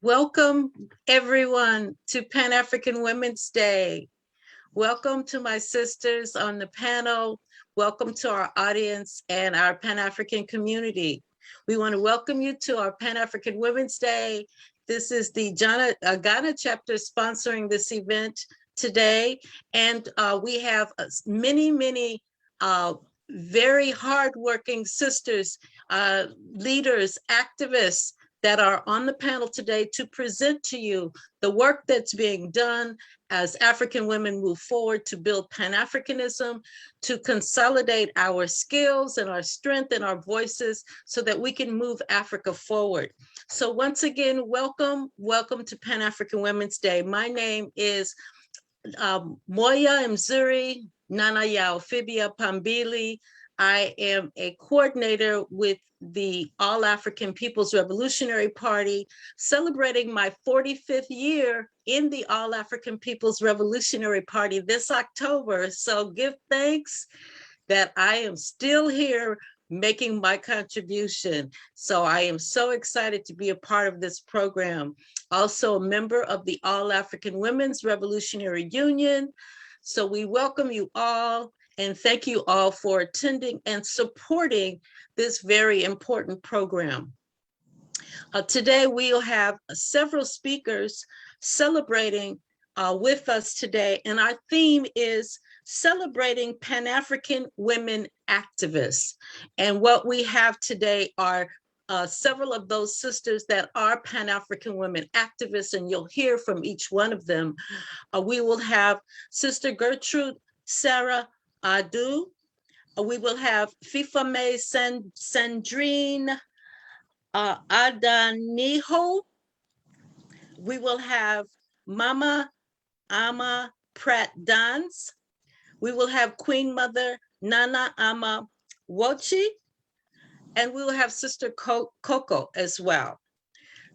Welcome, everyone, to Pan-African Women's Day. Welcome to my sisters on the panel. Welcome to our audience and our Pan-African community. We want to welcome you to our Pan-African Women's Day. This is the Ghana Chapter sponsoring this event today. And we have many very hardworking sisters, leaders, activists, that are on the panel today to present to you the work that's being done as African women move forward to build Pan-Africanism, to consolidate our skills and our strength and our voices so that we can move Africa forward. So once again, welcome to Pan-African Women's Day. My name is Moya Mzuri Nana Yao Fibia Pambili. I am a coordinator with the All-African People's Revolutionary Party, celebrating my 45th year in the All-African People's Revolutionary Party this October. So give thanks that I am still here making my contribution. So I am so excited to be a part of this program. Also a member of the All-African Women's Revolutionary Union. So we welcome you all. And thank you all for attending and supporting this very important program. Today, we'll have several speakers celebrating with us today. And our theme is celebrating Pan-African women activists. And what we have today are several of those sisters that are Pan-African women activists, and you'll hear from each one of them. We will have Sister Gertrude Sarah Adu. We will have Fifame Sandrine Adaniho. We will have Mama Ama Pratt Dans. We will have Queen Mother Nana Ama Wochi. And we will have Sister Coco as well.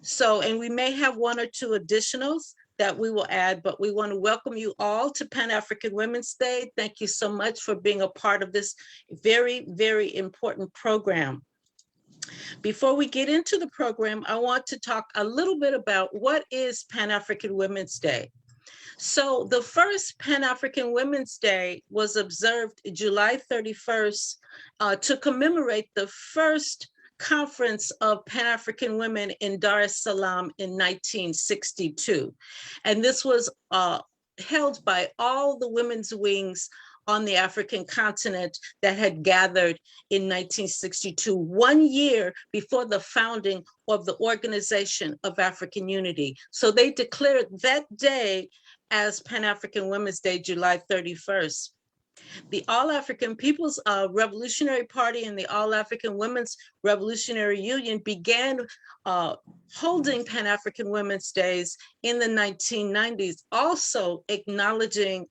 So, and we may have one or two additionals that we will add, but we want to welcome you all to Pan-African Women's Day. Thank you so much for being a part of this very, very important program. Before we get into the program, I want to talk a little bit about what is Pan-African Women's Day. So the first Pan-African Women's Day was observed July 31st to commemorate the first Conference of Pan-African Women in Dar es Salaam in 1962. And this was held by all the women's wings on the African continent that had gathered in 1962, 1 year before the founding of the Organization of African Unity. So they declared that day as Pan-African Women's Day, July 31st. The All-African People's Revolutionary Party and the All-African Women's Revolutionary Union began holding Pan-African Women's Days in the 1990s, also acknowledging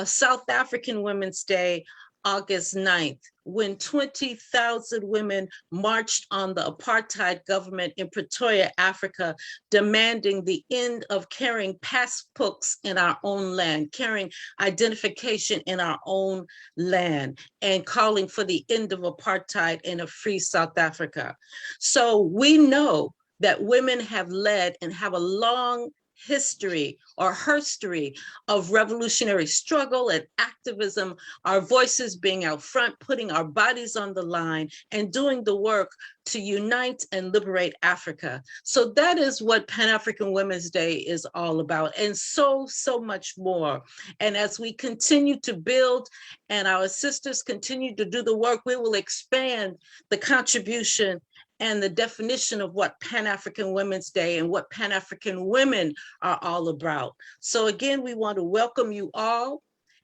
South African Women's Day August 9th, when 20,000 women marched on the apartheid government in Pretoria, Africa, demanding the end of carrying passbooks in our own land, carrying identification in our own land, and calling for the end of apartheid in a free South Africa. So we know that women have led and have a long history or herstory of revolutionary struggle and activism, our voices being out front, putting our bodies on the line, and doing the work to unite and liberate Africa. So that is what Pan-African Women's Day is all about, and so much more. And as we continue to build and our sisters continue to do the work, we will expand the contribution and the definition of what Pan-African Women's Day and what Pan-African women are all about. So again, we want to welcome you all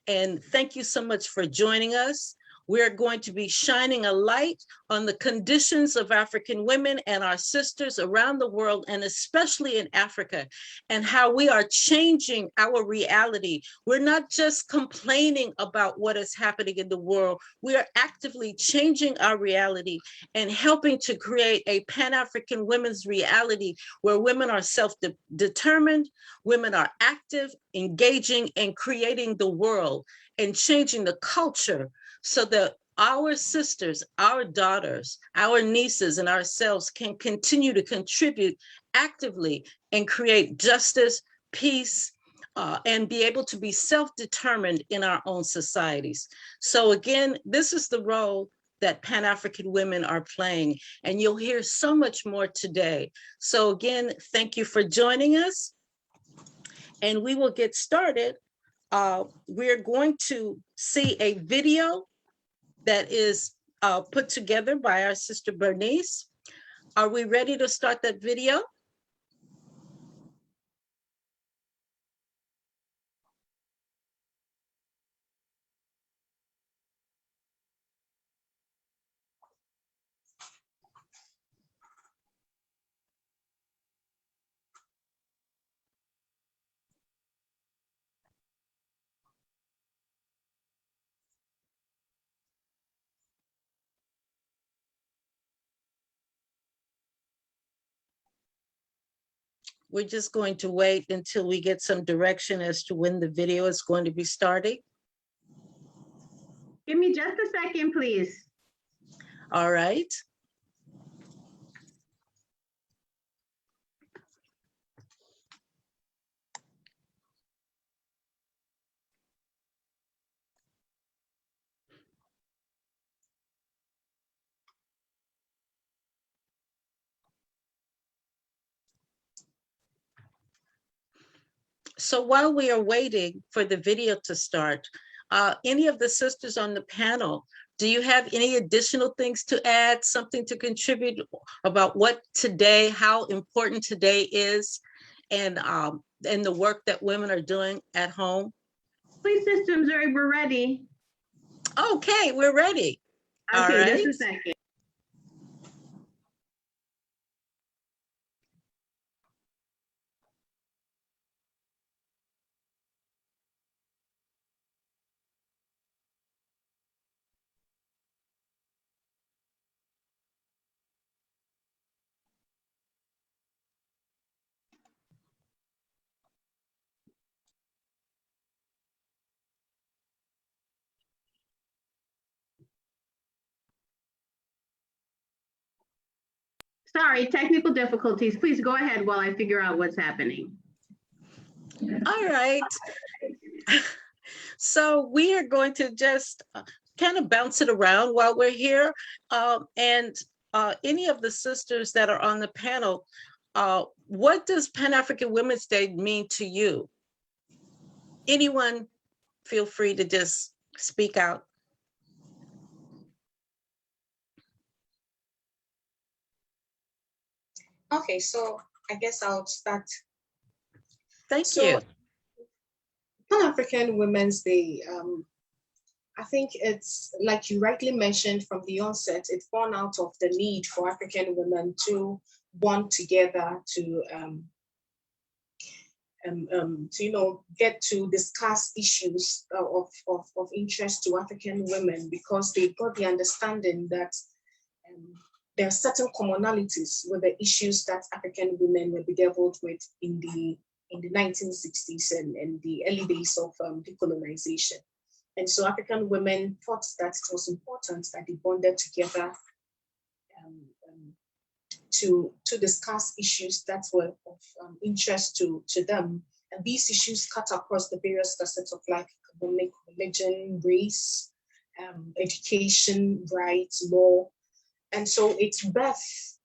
and thank you so much for joining us. We're going to be shining a light on the conditions of African women and our sisters around the world, and especially in Africa, and how we are changing our reality. We're not just complaining about what is happening in the world. We are actively changing our reality and helping to create a Pan-African women's reality where women are self-determined, women are active, engaging, and creating the world and changing the culture, so that our sisters, our daughters, our nieces, and ourselves can continue to contribute actively and create justice, peace, and be able to be self-determined in our own societies. So again, this is the role that Pan-African women are playing, and you'll hear so much more today. So again, thank you for joining us, and we will get started. We're going to see a video that is put together by our sister Bernice. Are we ready to start that video? We're just going to wait until we get some direction as to when the video is going to be starting. Give me just a second, please. All right. So while we are waiting for the video to start, any of the sisters on the panel, do you have any additional things to add, something to contribute about what today, how important today is, and the work that women are doing at home? Please, Sister Missouri, we're ready. Okay, we're ready. Okay, all right. Just a second. Sorry, technical difficulties. Please go ahead while I figure out what's happening. All right. So we are going to just kind of bounce it around while we're here. And any of the sisters that are on the panel, what does Pan-African Women's Day mean to you? Anyone feel free to just speak out. Okay, so I guess I'll start. Thank you. Pan-African Women's Day, I think it's, like you rightly mentioned from the onset, it's born out of the need for African women to bond together, to get to discuss issues of interest to African women, because they got the understanding that there are certain commonalities with the issues that African women were bedeviled with in the 1960s and the early days of decolonization. And so African women thought that it was important that they bonded together to discuss issues that were of interest to them. And these issues cut across the various facets of life: economic, religion, race, education, rights, law. And so it's birth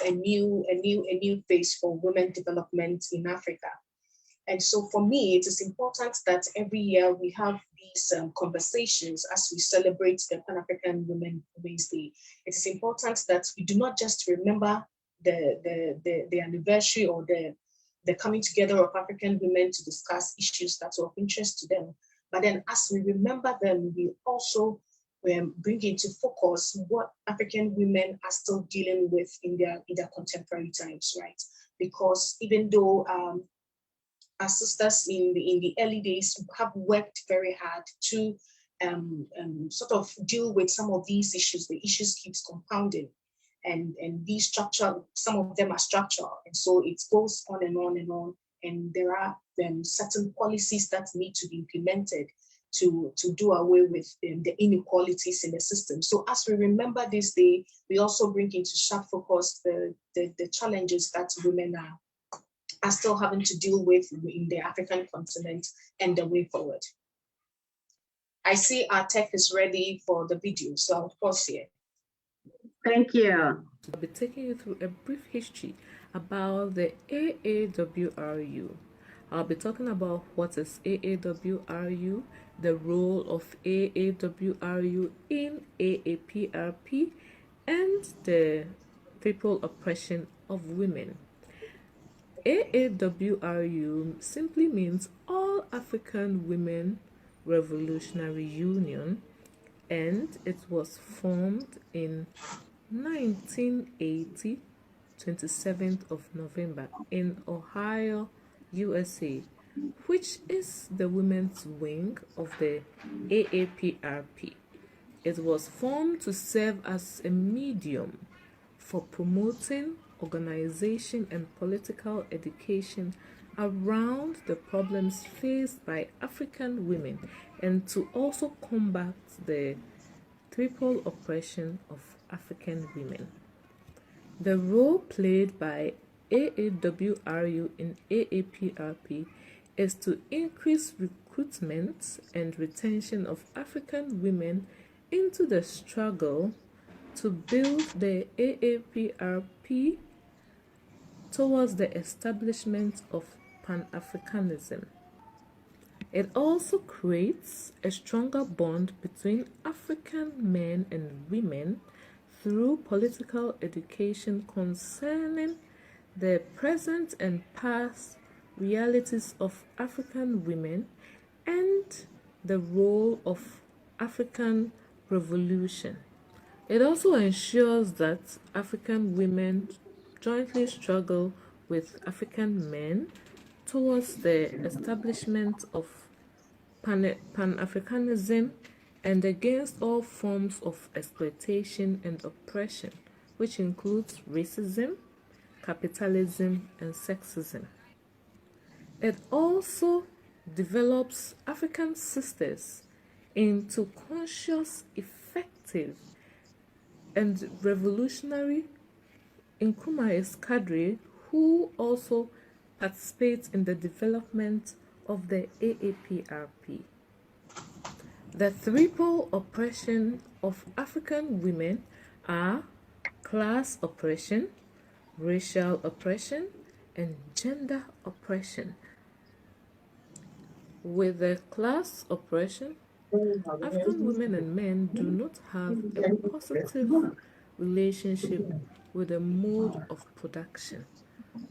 a new phase for women development in Africa. And so for me, it is important that every year we have these conversations as we celebrate the Pan-African Women's Day. It is important that we do not just remember the anniversary or the coming together of African women to discuss issues that are of interest to them, but then as we remember them, we also bring into focus what African women are still dealing with in their contemporary times, right? Because even though our sisters in the early days have worked very hard to sort of deal with some of these issues, the issues keeps compounding, and these some of them are structural, and so it goes on and on and on, and there are certain policies that need to be implemented to do away with the inequalities in the system. So as we remember this day, we also bring into sharp focus the challenges that women are still having to deal with in the African continent and the way forward. I see our tech is ready for the video, so I'll pause here. Thank you. I'll be taking you through a brief history about the A-AWRU. I'll be talking about what is A-AWRU, the role of A-AWRU in A-APRP, and the triple oppression of women. A-AWRU simply means All African Women Revolutionary Union, and it was formed in 1980, 27th of November, in Ohio, USA, which is the women's wing of the A-APRP. It was formed to serve as a medium for promoting organization and political education around the problems faced by African women, and to also combat the triple oppression of African women. The role played by A-AWRU in A-APRP is to increase recruitment and retention of African women into the struggle to build the A-APRP towards the establishment of Pan-Africanism. It also creates a stronger bond between African men and women through political education concerning the present and past realities of African women and the role of African revolution. It also ensures that African women jointly struggle with African men towards the establishment of Pan-Africanism and against all forms of exploitation and oppression, which includes racism, capitalism, and sexism. It also develops African sisters into conscious, effective, and revolutionary Nkrumah's cadre who also participates in the development of the A-APRP. The triple oppression of African women are class oppression, racial oppression, and gender oppression. With the class oppression, African women and men do not have a positive relationship with the mode of production.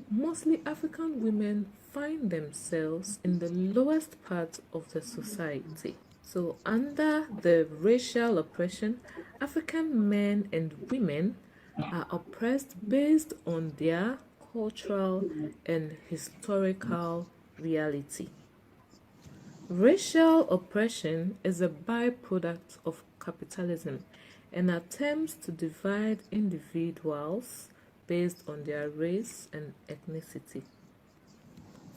Mostly African women find themselves in the lowest part of the society. So under the racial oppression, African men and women are oppressed based on their cultural and historical reality. Racial oppression is a byproduct of capitalism and attempts to divide individuals based on their race and ethnicity.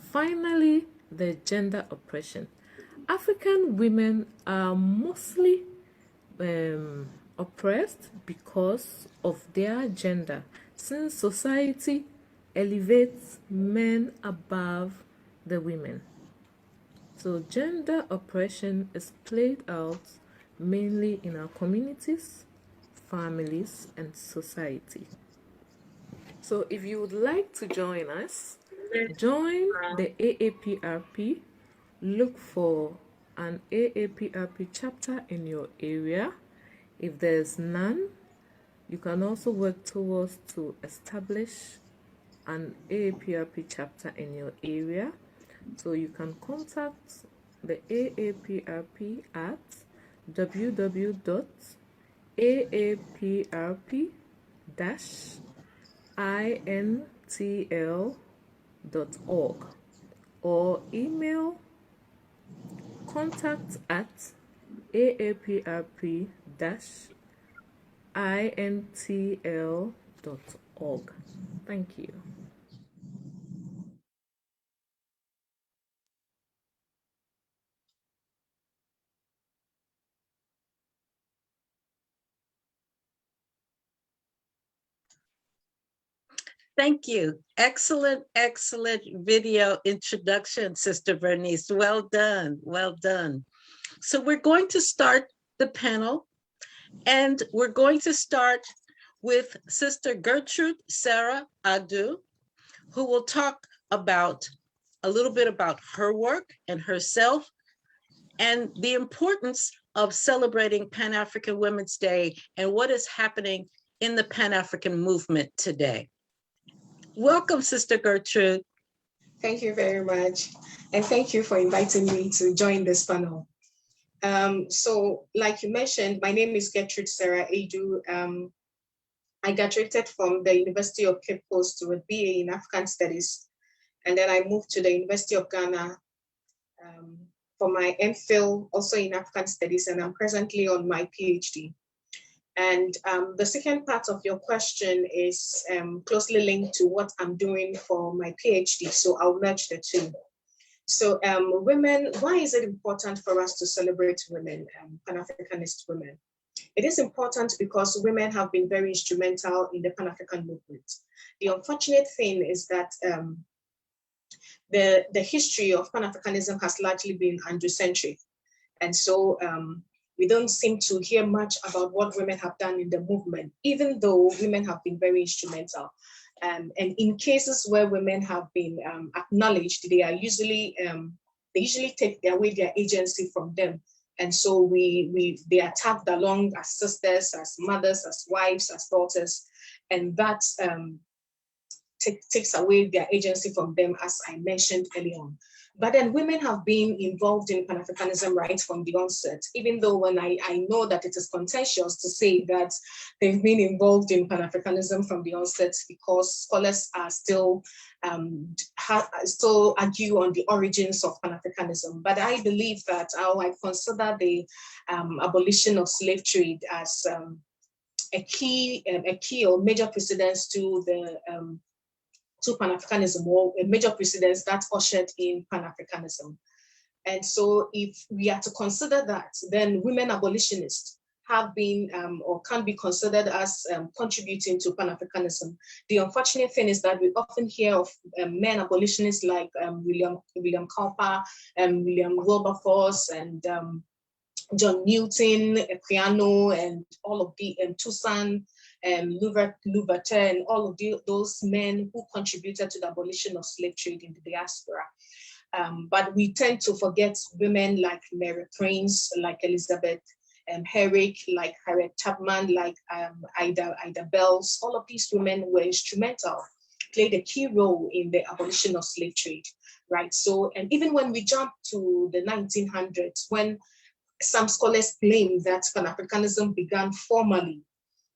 Finally, the gender oppression. African women are mostly oppressed because of their gender, since society elevates men above the women. So gender oppression is played out mainly in our communities, families, and society. So if you would like to join us, join the A-APRP, look for an A-APRP chapter in your area. If there's none, you can also work towards to establish an A-APRP chapter in your area. So you can contact the A-APRP at www.aaprp-intl.org or email contact@aaprp-intl.org. Thank you. Thank you. Excellent, excellent video introduction, Sister Bernice. Well done, well done. So we're going to start the panel, and we're going to start with Sister Gertrude Sarah Adu, who will talk about a little bit about her work and herself and the importance of celebrating Pan-African Women's Day and what is happening in the Pan-African movement today. Welcome, Sister Gertrude. Thank you very much. And thank you for inviting me to join this panel. So like you mentioned, my name is Gertrude Sarah Adu. I graduated from the University of Cape Coast with BA in African Studies. And then I moved to the University of Ghana for my MPhil, also in African Studies, and I'm presently on my PhD. And the second part of your question is closely linked to what I'm doing for my PhD, so I'll merge the two. So women, why is it important for us to celebrate women, Pan-Africanist women? It is important because women have been very instrumental in the Pan-African movement. The unfortunate thing is that the history of Pan-Africanism has largely been Androcentric. And so we don't seem to hear much about what women have done in the movement, even though women have been very instrumental. And in cases where women have been acknowledged, they are usually, they usually take away their agency from them. And so they are tagged along as sisters, as mothers, as wives, as daughters, and that takes away their agency from them, as I mentioned earlier on. But then women have been involved in Pan-Africanism right from the onset, even though when I know that it is contentious to say that they've been involved in Pan-Africanism from the onset, because scholars are still argue on the origins of Pan-Africanism. But I believe that I consider the abolition of slave trade as a key or major precedence to the to Pan-Africanism, or a major precedence that ushered in Pan-Africanism. And so if we are to consider that, then women abolitionists have been or can be considered as contributing to Pan-Africanism. The unfortunate thing is that we often hear of men abolitionists like William Cowper, William Wilberforce, and John Newton, Equiano, and all of the Toussaint, Louverture, and all of those men who contributed to the abolition of slave trade in the diaspora. But we tend to forget women like Mary Prince, like Elizabeth Herrick, like Harriet Tubman, like Ida Bells. All of these women were instrumental, played a key role in the abolition of slave trade, right? So, and even when we jump to the 1900s, when some scholars claim that Pan-Africanism began formally,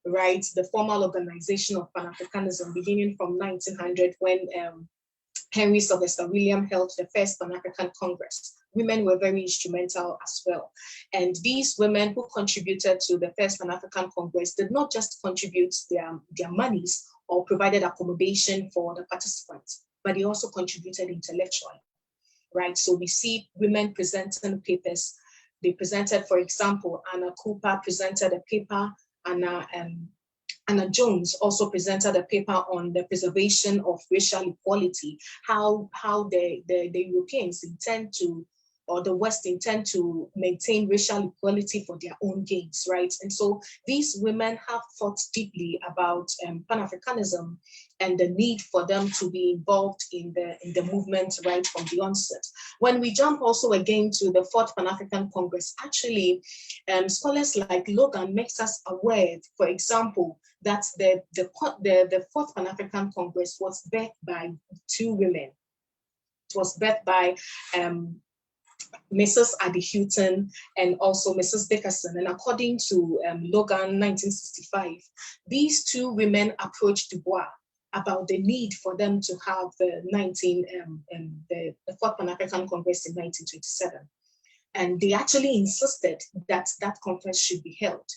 right? The formal organization of Pan-Africanism beginning from 1900, when Henry Sylvester Williams held the first Pan-African Congress. Women were very instrumental as well. And these women who contributed to the first Pan-African Congress did not just contribute their monies or provided accommodation for the participants, but they also contributed intellectually, right? So we see women presenting papers. They presented, for example, Anna Cooper presented a paper, Anna Jones also presented a paper on the preservation of racial equality, how the Europeans intend to, or the West intend to maintain racial equality for their own gains, right? And so these women have thought deeply about Pan-Africanism and the need for them to be involved in the movement right from the onset. When we jump also again to the Fourth Pan-African Congress, actually, scholars like Logan makes us aware, for example, that the Fourth Pan-African Congress was birthed by two women. It was birthed by Mrs. Adi Houghton and also Mrs. Dickerson. And according to Logan 1965, these two women approached Du Bois about the need for them to have the Fourth Pan-African Congress in 1927. And they actually insisted that that conference should be held.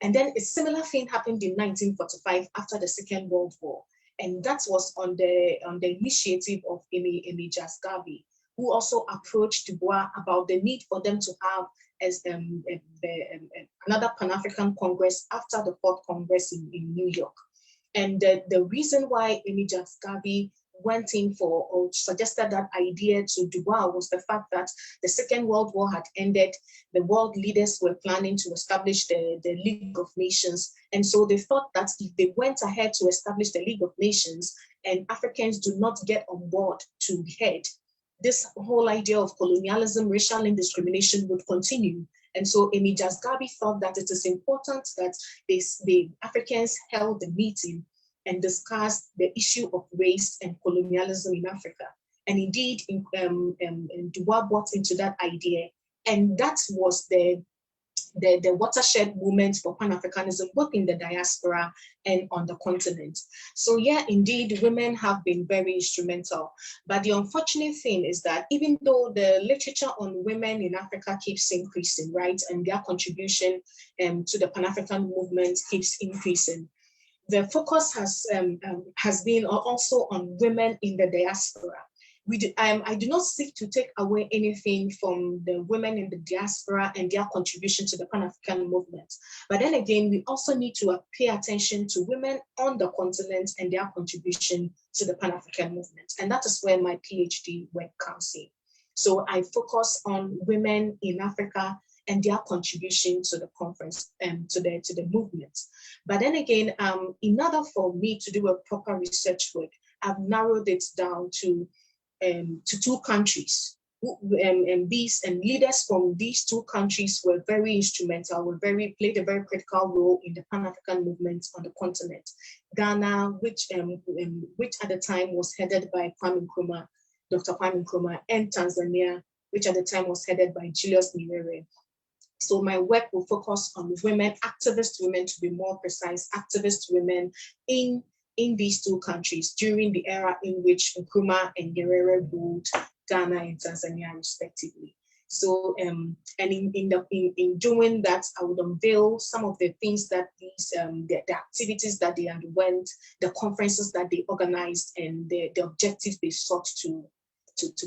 And then a similar thing happened in 1945 after the Second World War. And that was on the initiative of Amy Jasgavi, who also approached Du Bois about the need for them to have another Pan-African Congress after the Fourth Congress in New York. And the reason why Amy Jasgavi went in for or suggested that idea to Du Bois was the fact that the Second World War had ended. The world leaders were planning to establish the League of Nations. And so they thought that if they went ahead to establish the League of Nations and Africans do not get on board to head, this whole idea of colonialism, racial indiscrimination would continue. And so Amy Jasgavi thought that it is important that the Africans held the meeting and discussed the issue of race and colonialism in Africa. And indeed, Du Bois bought into that idea. And that was the watershed movement for Pan-Africanism, both in the diaspora and on the continent. So yeah, indeed, women have been very instrumental. But the unfortunate thing is that even though the literature on women in Africa keeps increasing, right, and their contribution to the Pan-African movement keeps increasing, the focus has been also on women in the diaspora. I do not seek to take away anything from the women in the diaspora and their contribution to the Pan-African movement. But then again, we also need to pay attention to women on the continent and their contribution to the Pan-African movement. And that is where my PhD work comes in. So I focus on women in Africa and their contribution to the conference and to the movement. But then again, in order for me to do a proper research work, I've narrowed it down to two countries. And leaders from these two countries were very instrumental, played a very critical role in the Pan-African movement on the continent. Ghana, which at the time was headed by Kwame Nkrumah, Dr. Kwame Nkrumah, and Tanzania, which at the time was headed by Julius Nyerere. So my work will focus on women, activist women to be more precise, activist women in these two countries during the era in which Nkrumah and Nyerere ruled Ghana and Tanzania respectively. So and in doing that, I would unveil some of the things that these the activities that they underwent, the conferences that they organized, and the objectives they sought to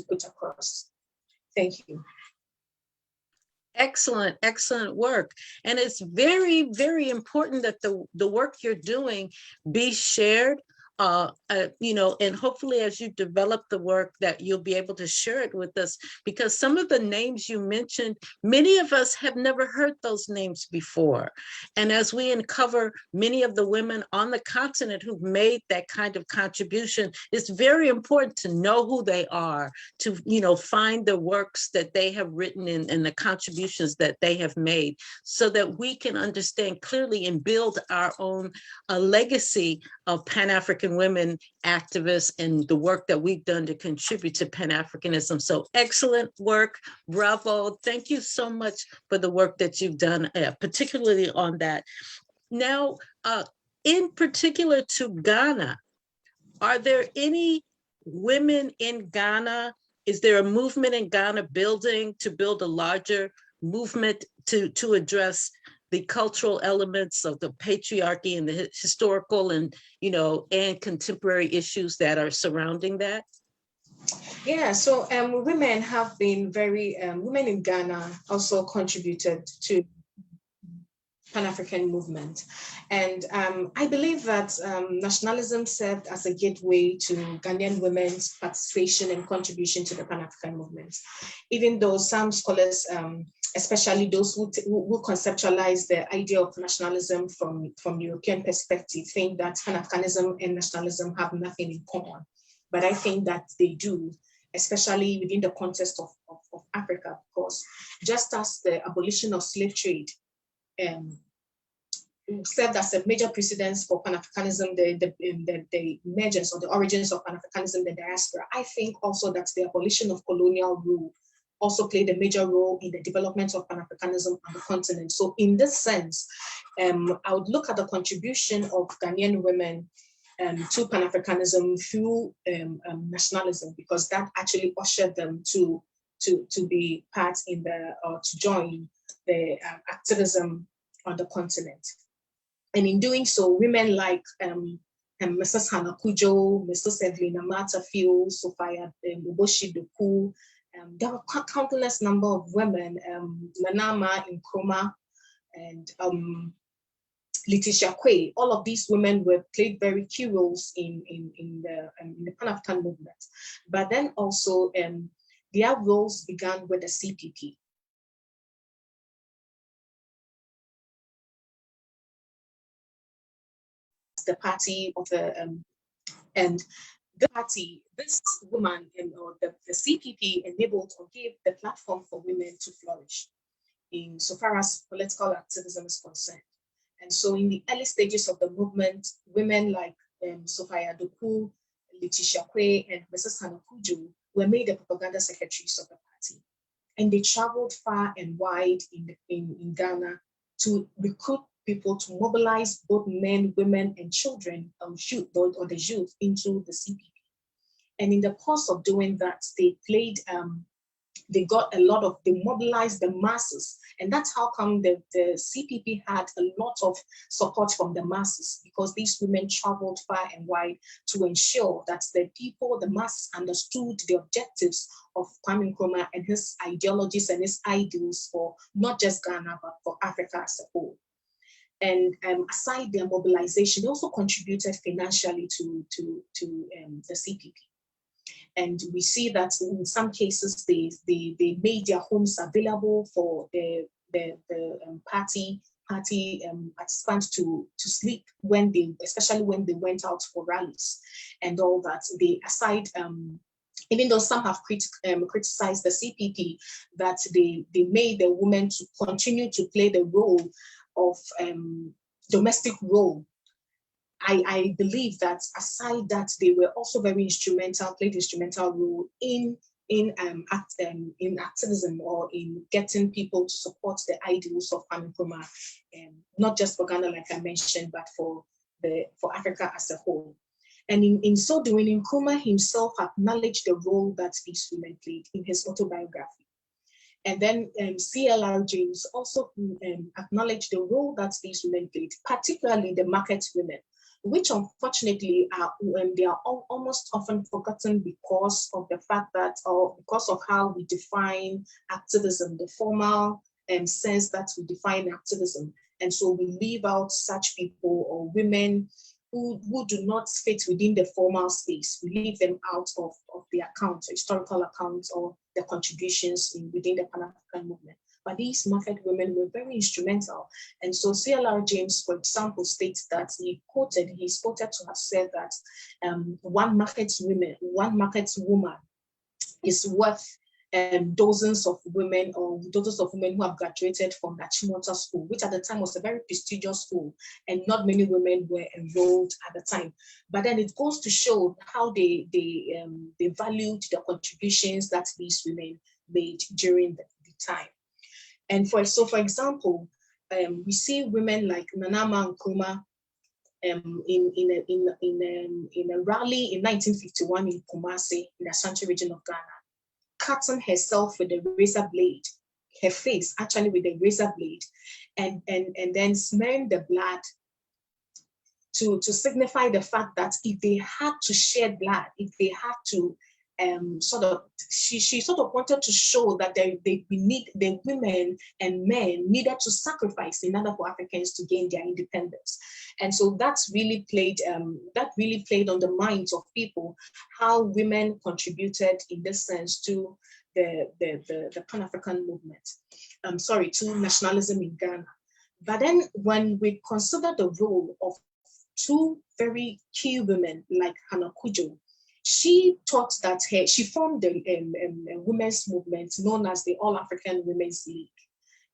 put across. Thank you. Excellent, excellent work. And it's very, very important that the work you're doing be shared, and hopefully as you develop the work that you'll be able to share it with us, because some of the names you mentioned, many of us have never heard those names before. And as we uncover many of the women on the continent who've made that kind of contribution, it's very important to know who they are, to, find the works that they have written and the contributions that they have made, so that we can understand clearly and build our own legacy of Pan-African women activists and the work that we've done to contribute to Pan-Africanism. So excellent work, bravo. Thank you so much for the work that you've done, particularly on that. Now, in particular to Ghana, are there any women in Ghana, is there a movement in Ghana building to build a larger movement to address the cultural elements of the patriarchy and the historical and, and contemporary issues that are surrounding that? Yeah, so women have been women in Ghana also contributed to Pan-African movement. And I believe that nationalism served as a gateway to Ghanaian women's participation and contribution to the Pan-African movement. Even though some scholars, especially those who conceptualize the idea of nationalism from European perspective, think that Pan-Africanism and nationalism have nothing in common. But I think that they do, especially within the context of Africa, because just as the abolition of slave trade served as a major precedence for Pan-Africanism, the emergence or the origins of Pan-Africanism, the diaspora. I think also that the abolition of colonial rule also played a major role in the development of Pan-Africanism on the continent. So in this sense, I would look at the contribution of Ghanaian women to Pan-Africanism through nationalism, because that actually ushered them to be part in to join the activism on the continent. And in doing so, women like Mrs. Hannah Kujo, Mrs. Evelyn Amata-Field, Sophia Uboshi Doku, there were countless number of women, Manama Nkrumah, and Letitia Quay. All of these women played very key roles in the Pan-African movement. But then also their roles began with the CPP. The party of and the party, this woman or the CPP enabled or gave the platform for women to flourish in so far as political activism is concerned. And so in the early stages of the movement, women like Sophia Doku, Letitia Quay, and Mrs. Hannah Kujo were made the propaganda secretaries of the party. And they traveled far and wide in Ghana to recruit people, to mobilize both men, women, and children, or the youth, into the CPP. And in the course of doing that, they mobilized the masses. And that's how come the CPP had a lot of support from the masses, because these women traveled far and wide to ensure that the masses understood the objectives of Kwame Nkrumah and his ideologies and his ideals for not just Ghana, but for Africa as a whole. And aside their mobilization, they also contributed financially to the CPP. And we see that in some cases, they made their homes available for the party participants to sleep especially when they went out for rallies and all that. Even though some have criticized the CPP, that they made the women to continue to play the role of domestic role. I believe that aside that, they were also played instrumental role in activism or in getting people to support the ideals of Kwame Nkrumah, not just for Ghana, like I mentioned, but for Africa as a whole. And in so doing, Nkrumah himself acknowledged the role that these women played in his autobiography. And then CLR James also acknowledged the role that these women played, particularly the market women, which unfortunately they are almost often forgotten because of the fact that, or because of how we define activism, the formal sense that we define activism. And so we leave out such people or women who do not fit within the formal space. We leave them out of the accounts, historical accounts, or the contributions within the Pan-African movement. But these market women were very instrumental. And so CLR James, for example, states that he's quoted to have said that one market woman is worth dozens of women who have graduated from the Chimota school, which at the time was a very prestigious school, and not many women were enrolled at the time. But then it goes to show how they valued the contributions that these women made during the time. And for example, we see women like Nanama Nkrumah in a rally in 1951 in Kumasi, in the Ashanti region of Ghana, cutting herself with a razor blade, her face actually with a razor blade, and then smearing the blood to signify the fact that if they had to shed blood, if they had to she sort of wanted to show that we need the women and men needed to sacrifice in order for Africans to gain their independence. And so that's really played on the minds of people, how women contributed in this sense to the Pan-African movement. To nationalism in Ghana. But then when we consider the role of two very key women like Hannah Kujo, she thought that she formed a women's movement known as the All-African Women's League.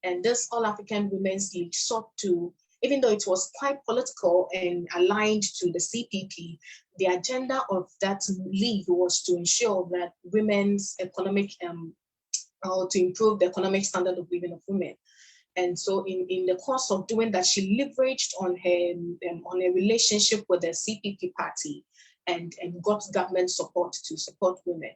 And this All-African Women's League sought to, even though it was quite political and aligned to the CPP, the agenda of that league was to ensure that women's economic, or to improve the economic standard of living of women. And so in the course of doing that, she leveraged on a relationship with the CPP party and got government support to support women.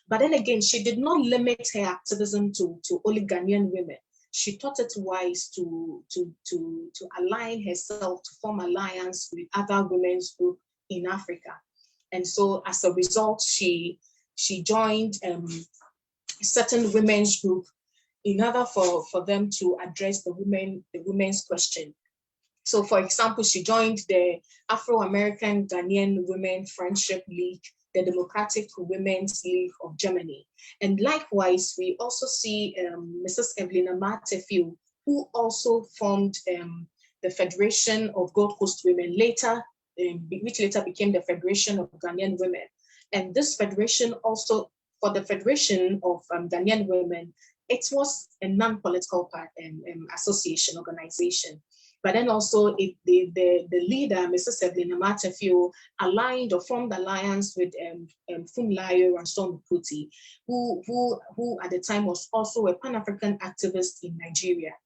But then again, she did not limit her activism to only Ghanaian women. She thought it wise to align herself, to form alliance with other women's groups in Africa. And so as a result, she joined certain women's group in order for them to address the women's question. So for example, she joined the Afro-American Ghanaian Women Friendship League, the Democratic Women's League of Germany. And likewise, we also see Mrs. Evelina Martefield, who also formed the Federation of Gold Coast Women, which later became the Federation of Ghanaian Women. And this federation also, for the Federation of Ghanaian Women, it was a non-political association, organization. But then also the leader, Mrs. Evelina Martefield, aligned or formed alliance with Funlayo Ransome Kuti, who at the time was also a Pan-African activist in Nigeria.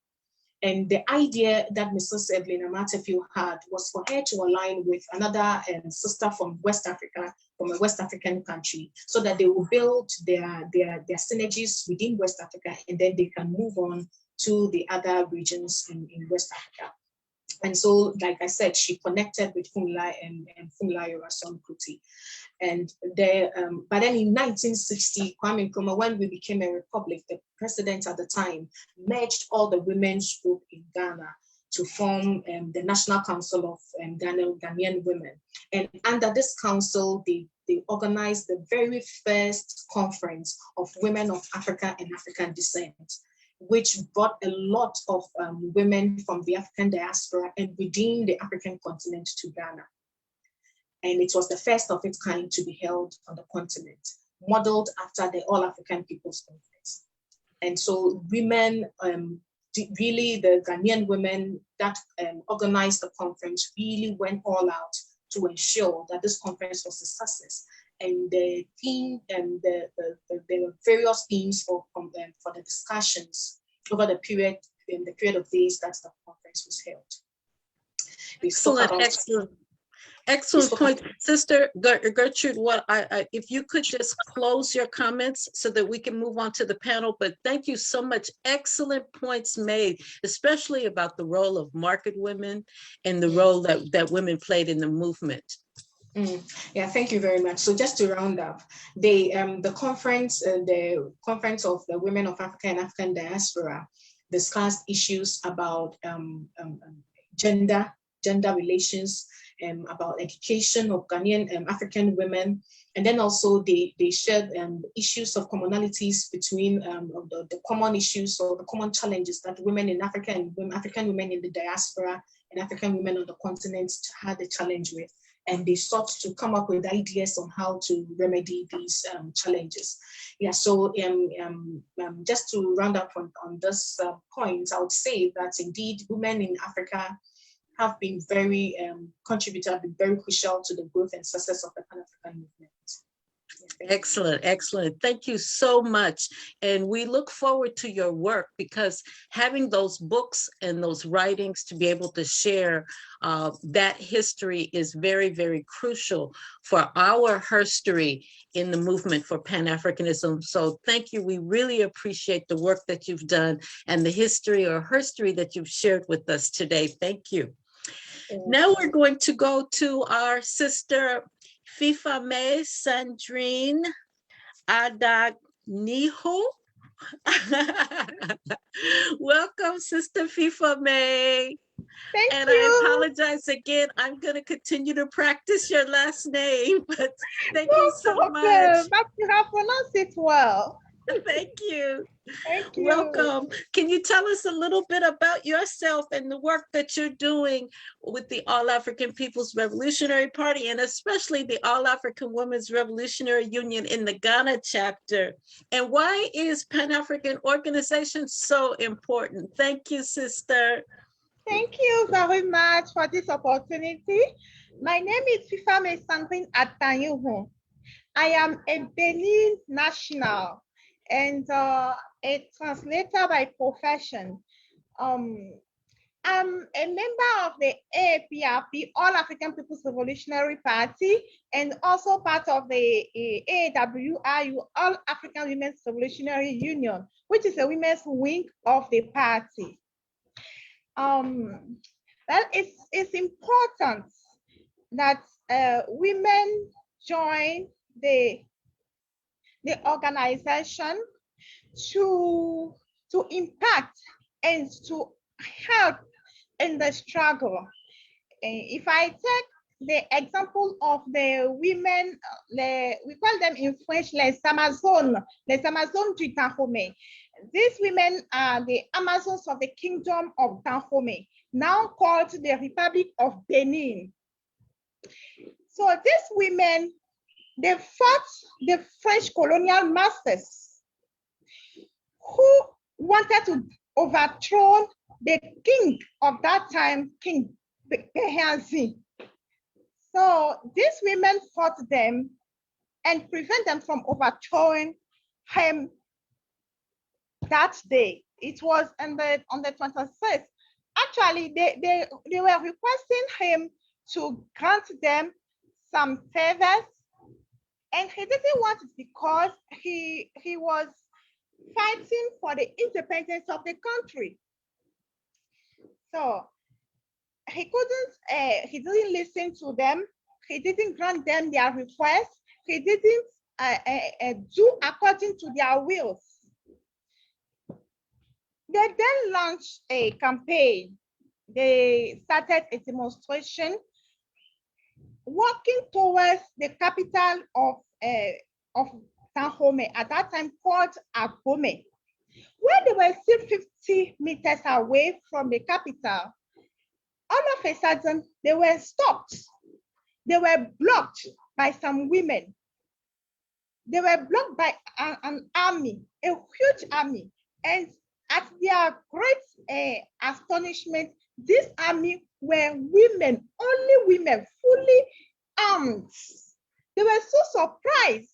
And the idea that Mrs. Evelina Martefield had was for her to align with another sister from West Africa, from a West African country, so that they will build their synergies within West Africa, and then they can move on to the other regions in West Africa. And so, like I said, she connected with Funlayo and Funlayo Ransome Kuti. And but then in 1960, Kwame Nkrumah, when we became a republic, the president at the time merged all the women's group in Ghana to form the National Council of Ghanaian Women. And under this council, they organized the very first conference of women of Africa and African descent, which brought a lot of women from the African diaspora and within the African continent to Ghana. And it was the first of its kind to be held on the continent, modeled after the All-African People's Conference. And so women, really the Ghanaian women that organized the conference really went all out to ensure that this conference was a success. And the theme and the various themes for the discussions over the period of days that the conference was held. Excellent point, Sister Gertrude. If you could just close your comments so that we can move on to the panel. But thank you so much. Excellent points made, especially about the role of market women and the role that women played in the movement. Yeah, thank you very much. So just to round up, the conference of the Women of Africa and African Diaspora discussed issues about gender relations, about education of Ghanaian African women, and then also they shared issues of commonalities between the common issues or the common challenges that women in Africa and African women in the diaspora and African women on the continent had a challenge with. And they sought to come up with ideas on how to remedy these challenges. Yeah, so just to round up on this point, I would say that indeed women in Africa have been very contributed, have been very crucial to the growth and success of the Pan-African movement. Excellent, excellent. Thank you so much. And we look forward to your work, because having those books and those writings to be able to share that history is very, very crucial for our history in the movement for Pan-Africanism. So thank you. We really appreciate the work that you've done and the history that you've shared with us today. Thank you. Now we're going to go to our sister Fifa May Sandrine Adagniho. Welcome, Sister Fifa May. Thank I you. apologize again. I'm going to continue to practice your last name, but thank No you so problem, much. but you have pronounced it well. Thank you. Thank you. Welcome. Can you tell us a little bit about yourself and the work that you're doing with the All African People's Revolutionary Party, and especially the All African Women's Revolutionary Union in the Ghana chapter? And why is Pan-African organization so important? Thank you, sister. Thank you very much for this opportunity. My name is Fifa Sandrine Adagniho. I am a Benin national and a translator by profession. I'm a member of the A-APRP, All African People's Revolutionary Party, and also part of the A-AWRU, All African Women's Revolutionary Union, which is a women's wing of the party. Well, it's important that women join the organization to impact and to help in the struggle. If I take the example of the women, we call them in French les Amazones du Dahomey. These women are the Amazons of the Kingdom of Dahomey, now called the Republic of Benin. So these women, they fought the French colonial masters who wanted to overthrow the king of that time, King Behanzi. So these women fought them and prevent them from overthrowing him that day. It was on the 26th. Actually, they were requesting him to grant them some favors, and he didn't want it because he was fighting for the independence of the country. So he didn't listen to them. He didn't grant them their requests. He didn't do according to their wills. They then launched a campaign. They started a demonstration working towards the capital of Dahomey, at that time called Abome. When they were still 50 meters away from the capital, all of a sudden they were stopped. They were blocked by some women. They were blocked by an army, a huge army. And at their great astonishment, this army were women, only women, fully armed. They were so surprised.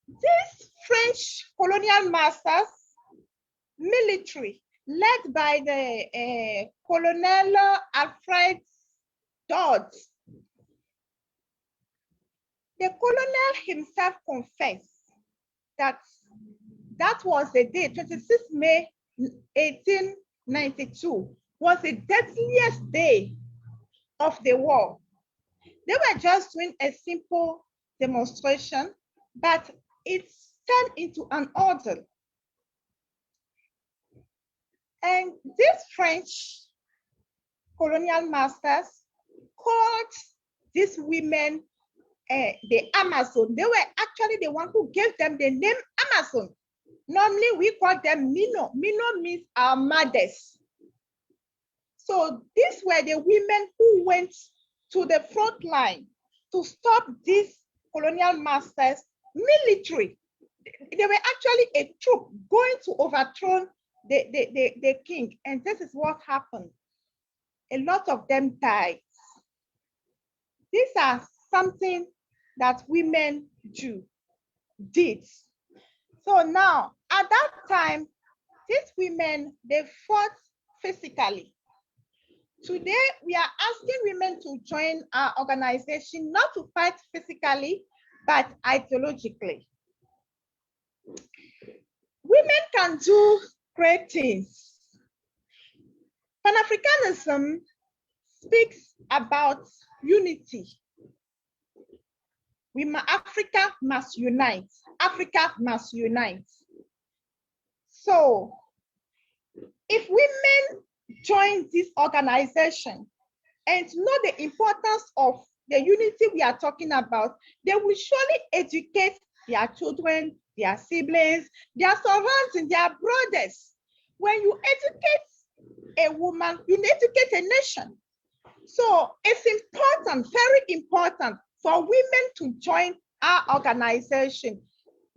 These French colonial masters, military, led by the Colonel Alfred Dodds, the colonel himself confessed that that was the day, 26 May 1892, was the deadliest day of the war. They were just doing a simple demonstration, but it turned into an order. And these French colonial masters called these women the Amazon. They were actually the one who gave them the name Amazon. Normally we call them Mino. Mino means our mothers. So these were the women who went to the front line to stop these colonial masters, military. They were actually a troop going to overthrow the king. And this is what happened. A lot of them died. These are something that women do. did. So now, at that time, these women, they fought physically. Today, we are asking women to join our organization, not to fight physically, but ideologically. Women can do great things. Pan-Africanism speaks about unity. Africa must unite. Africa must unite. So, if women join this organization and know the importance of the unity we are talking about, they will surely educate their children, their siblings, their surroundings, their brothers. When you educate a woman, you educate a nation. So it's important, very important for women to join our organization.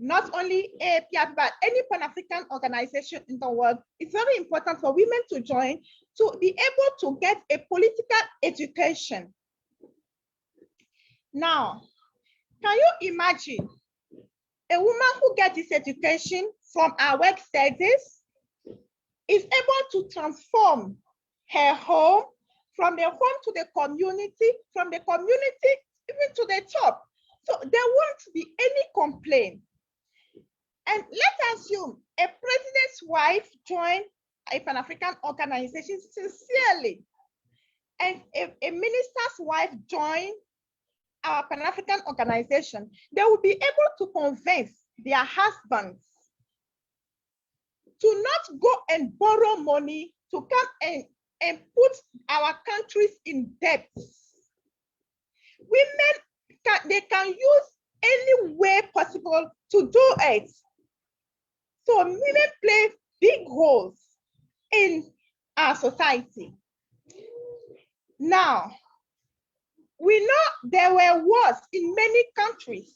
Not only A-APRP, but any Pan-African organization in the world. It's very important for women to join to be able to get a political education. Now, can you imagine a woman who gets this education from our work studies is able to transform her home, from the home to the community, from the community even to the top. So there won't be any complaint. And let's assume a president's wife joined a Pan-African organization sincerely, and a minister's wife joined our Pan-African organization. They will be able to convince their husbands to not go and borrow money to come and put our countries in debt. Women, they can use any way possible to do it. So women play big roles in our society. Now, we know there were wars in many countries.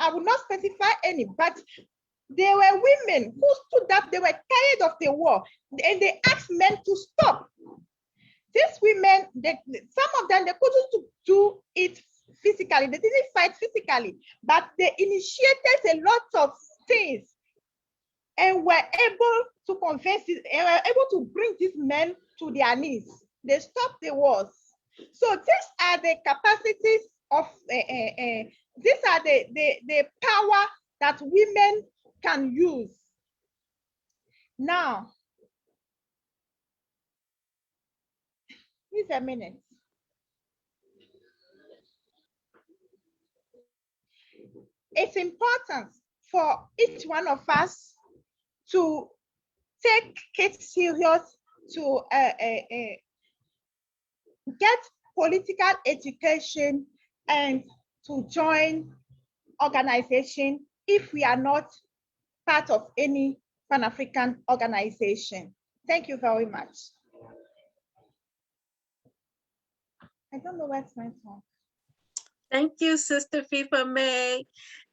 I will not specify any, but there were women who stood up, they were tired of the war, and they asked men to stop. These women, some of them, they couldn't do it physically, they didn't fight physically, but they initiated a lot of things and were able to convince, they were able to bring these men to their knees. They stopped the wars. So these are the capacities of, these are the power that women can use. Now, please a minute. It's important for each one of us to take it serious, to get political education and to join organization if we are not part of any Pan-African organization. Thank you very much. I don't know where's my talk. Thank you, Sister FIFA May.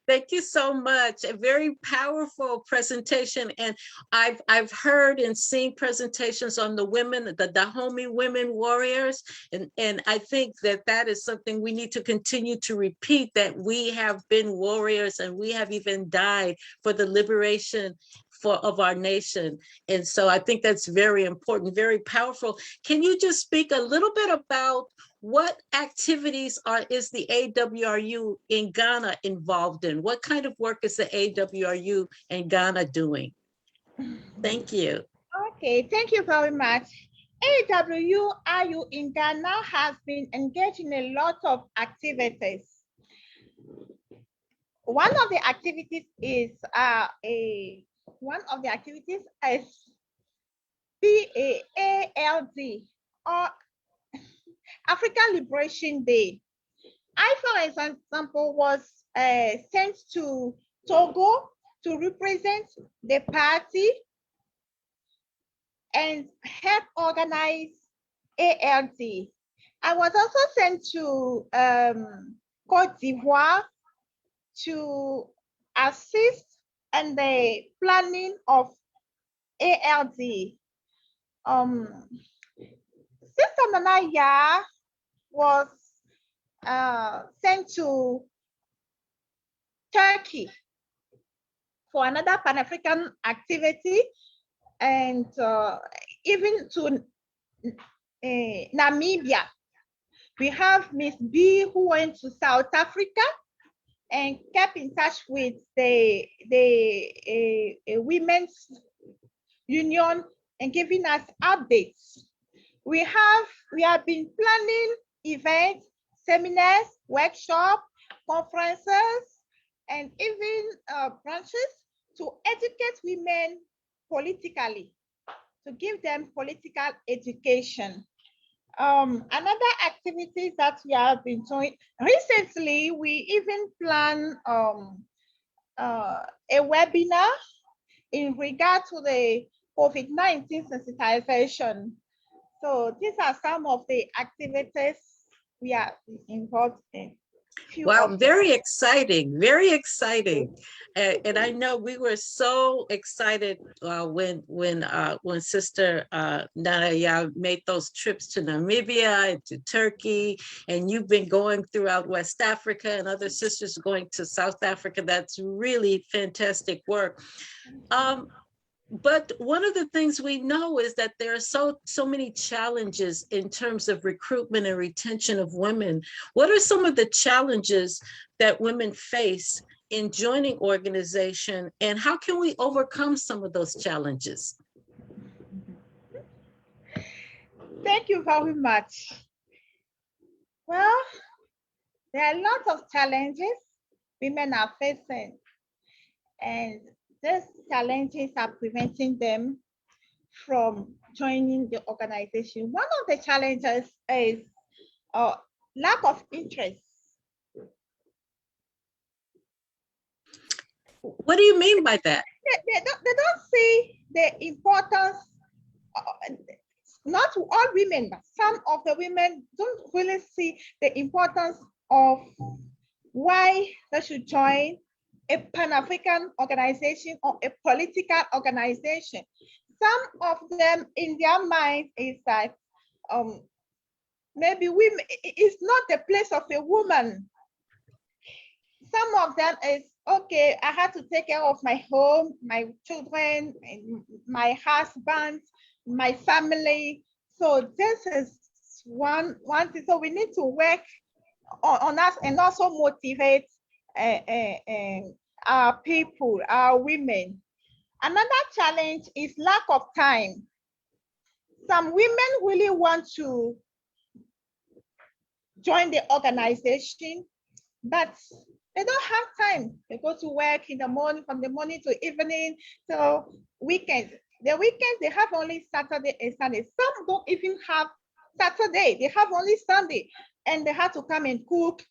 Thank you so much. A very powerful presentation. And I've heard and seen presentations on the women, the Dahomey women warriors. And I think that is something we need to continue to repeat, that we have been warriors and we have even died for the liberation of our nation. And so I think that's very important, very powerful. Can you just speak a little bit about what activities is the A-AWRU in Ghana involved in? What kind of work is the A-AWRU in Ghana doing? Thank you. Okay, thank you very much. A-AWRU in Ghana has been engaged in a lot of activities. One of the activities is PAALD, or African Liberation Day. I, for example, was sent to Togo to represent the party and help organize ALD. I was also sent to Côte d'Ivoire to assist in the planning of ALD. Sister Nanaya was sent to Turkey for another Pan-African activity, and even to Namibia. We have Miss B who went to South Africa and kept in touch with the women's union and giving us updates. We have been planning events, seminars, workshops, conferences, and even branches to educate women politically, to give them political education. Another activity that we have been doing recently, we even plan a webinar in regard to the COVID-19 sensitization. So these are some of the activities we are involved in. Wow, very exciting, very exciting. And I know we were so excited when Sister Nana made those trips to Namibia and to Turkey, and you've been going throughout West Africa, and other sisters going to South Africa. That's really fantastic work. But one of the things we know is that there are so many challenges in terms of recruitment and retention of women. What are some of the challenges that women face in joining organization, and how can we overcome some of those challenges? Thank you very much. Well, there are lots of challenges women are facing, and these challenges are preventing them from joining the organization. One of the challenges is lack of interest. What do you mean by that? They don't see the importance, not all women, but some of the women don't really see the importance of why they should join a Pan-African organization or a political organization. Some of them in their mind is that maybe women, it's not the place of a woman. Some of them is, okay, I have to take care of my home, my children, my husband, my family. So this is one thing. So we need to work on us and also motivate our people, our women. Another challenge is lack of time. Some women really want to join the organization, but they don't have time. They go to work in the morning, from the morning to evening, so weekends. The weekends, they have only Saturday and Sunday. Some don't even have Saturday, they have only Sunday, and they have to come and cook,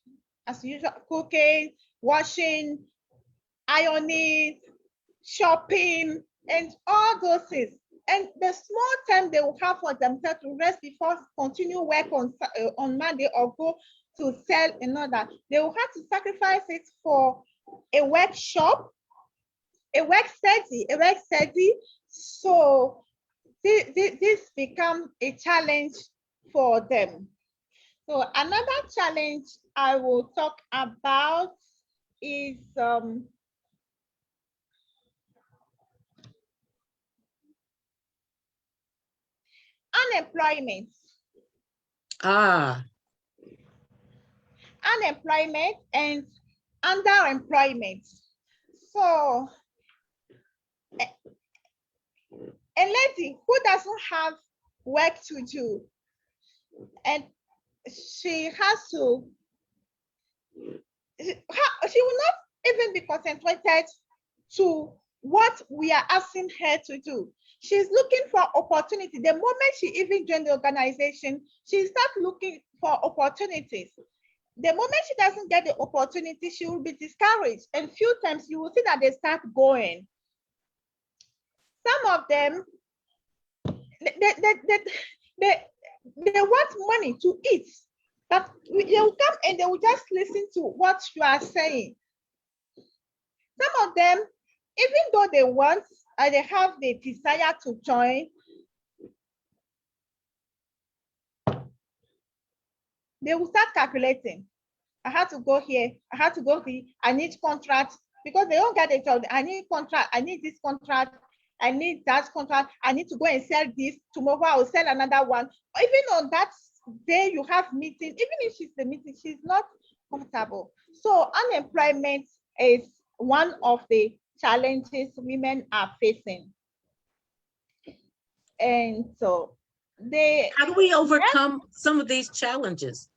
as usual, cooking, washing, ironing, shopping, and all those things. And the small time they will have for themselves to rest before continue work on Monday or go to sell another, they will have to sacrifice it for a workshop, a work study. So this becomes a challenge for them. So another challenge I will talk about is unemployment. Unemployment and underemployment. So a lady who doesn't have work to do, and she has to, she will not even be concentrated to what we are asking her to do. She's looking for opportunity. The moment she even joined the organization, she starts looking for opportunities. The moment she doesn't get the opportunity, she will be discouraged. And few times you will see that they start going. Some of them, they want money to eat, but they will come and they will just listen to what you are saying. Some of them, even though they want, they have the desire to join, they will start calculating. I have to go here, I have to go here, I need contract, because they don't get a job. I need contract, I need this contract, I need that contract, I need to go and sell this. Tomorrow I will sell another one. Even on that day you have meeting, even if she's the meeting, she's not comfortable. So unemployment is one of the challenges women are facing. And so how do we overcome some of these challenges?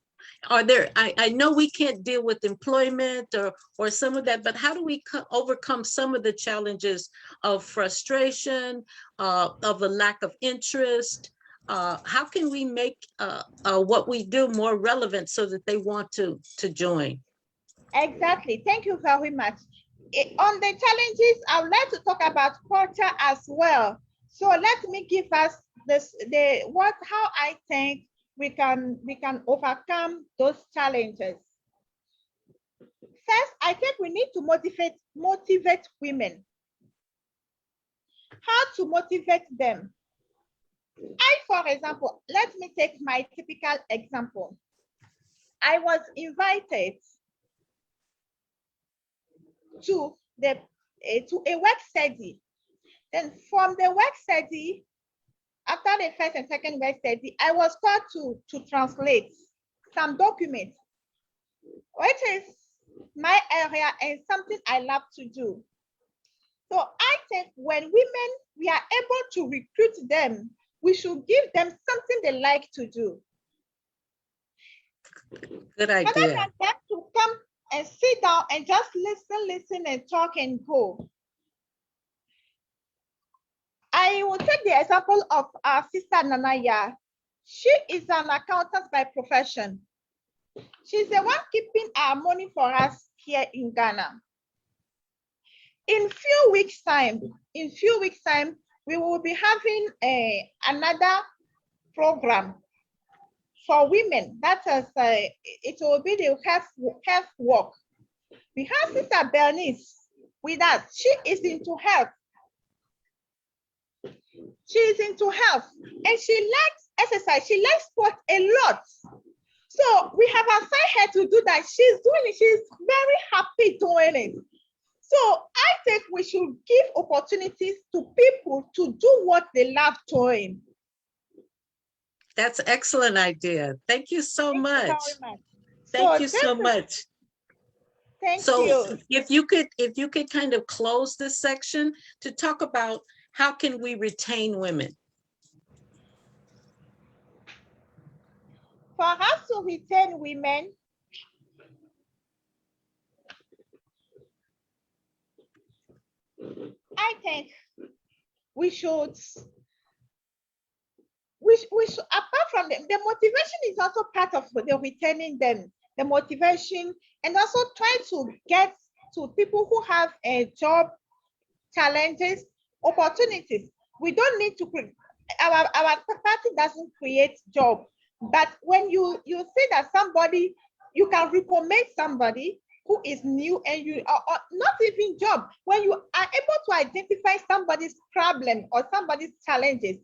Are there, I know we can't deal with employment or some of that, but how do we overcome some of the challenges of frustration, of a lack of interest? How can we make what we do more relevant so that they want to join? Exactly. Thank you very much. On the challenges, I would like to talk about culture as well. So let me give us how I think we can overcome those challenges. First, I think we need to motivate women. How to motivate them? For example, let me take my typical example. I was invited to a work study. Then from the work study, after the first and second work study, I was called to translate some documents, which is my area and something I love to do. So I think when we are able to recruit them, we should give them something they like to do. Good idea. Rather than them to come and sit down and just listen and talk and go. I will take the example of our sister Nanaya. She is an accountant by profession. She's the one keeping our money for us here in Ghana. In few weeks time, we will be having another program for women. That is, it will be the health work. We have Sister Bernice with us. She is into health. She is into health and she likes exercise. She likes sport a lot. So we have assigned her to do that. She's doing it. She's very happy doing it. So I think we should give opportunities to people to do what they love doing. That's an excellent idea. Thank you so much. Thank you so much. Thank you. If you could kind of close this section to talk about how can we retain women? For us to retain women, I think we should apart from the motivation is also part of the retaining them, the motivation, and also try to get to people who have a job challenges, opportunities. We don't need to create, our party doesn't create job, but when you see that somebody, you can recommend somebody who is new and you are not even job, when you are able to identify somebody's problem or somebody's challenges,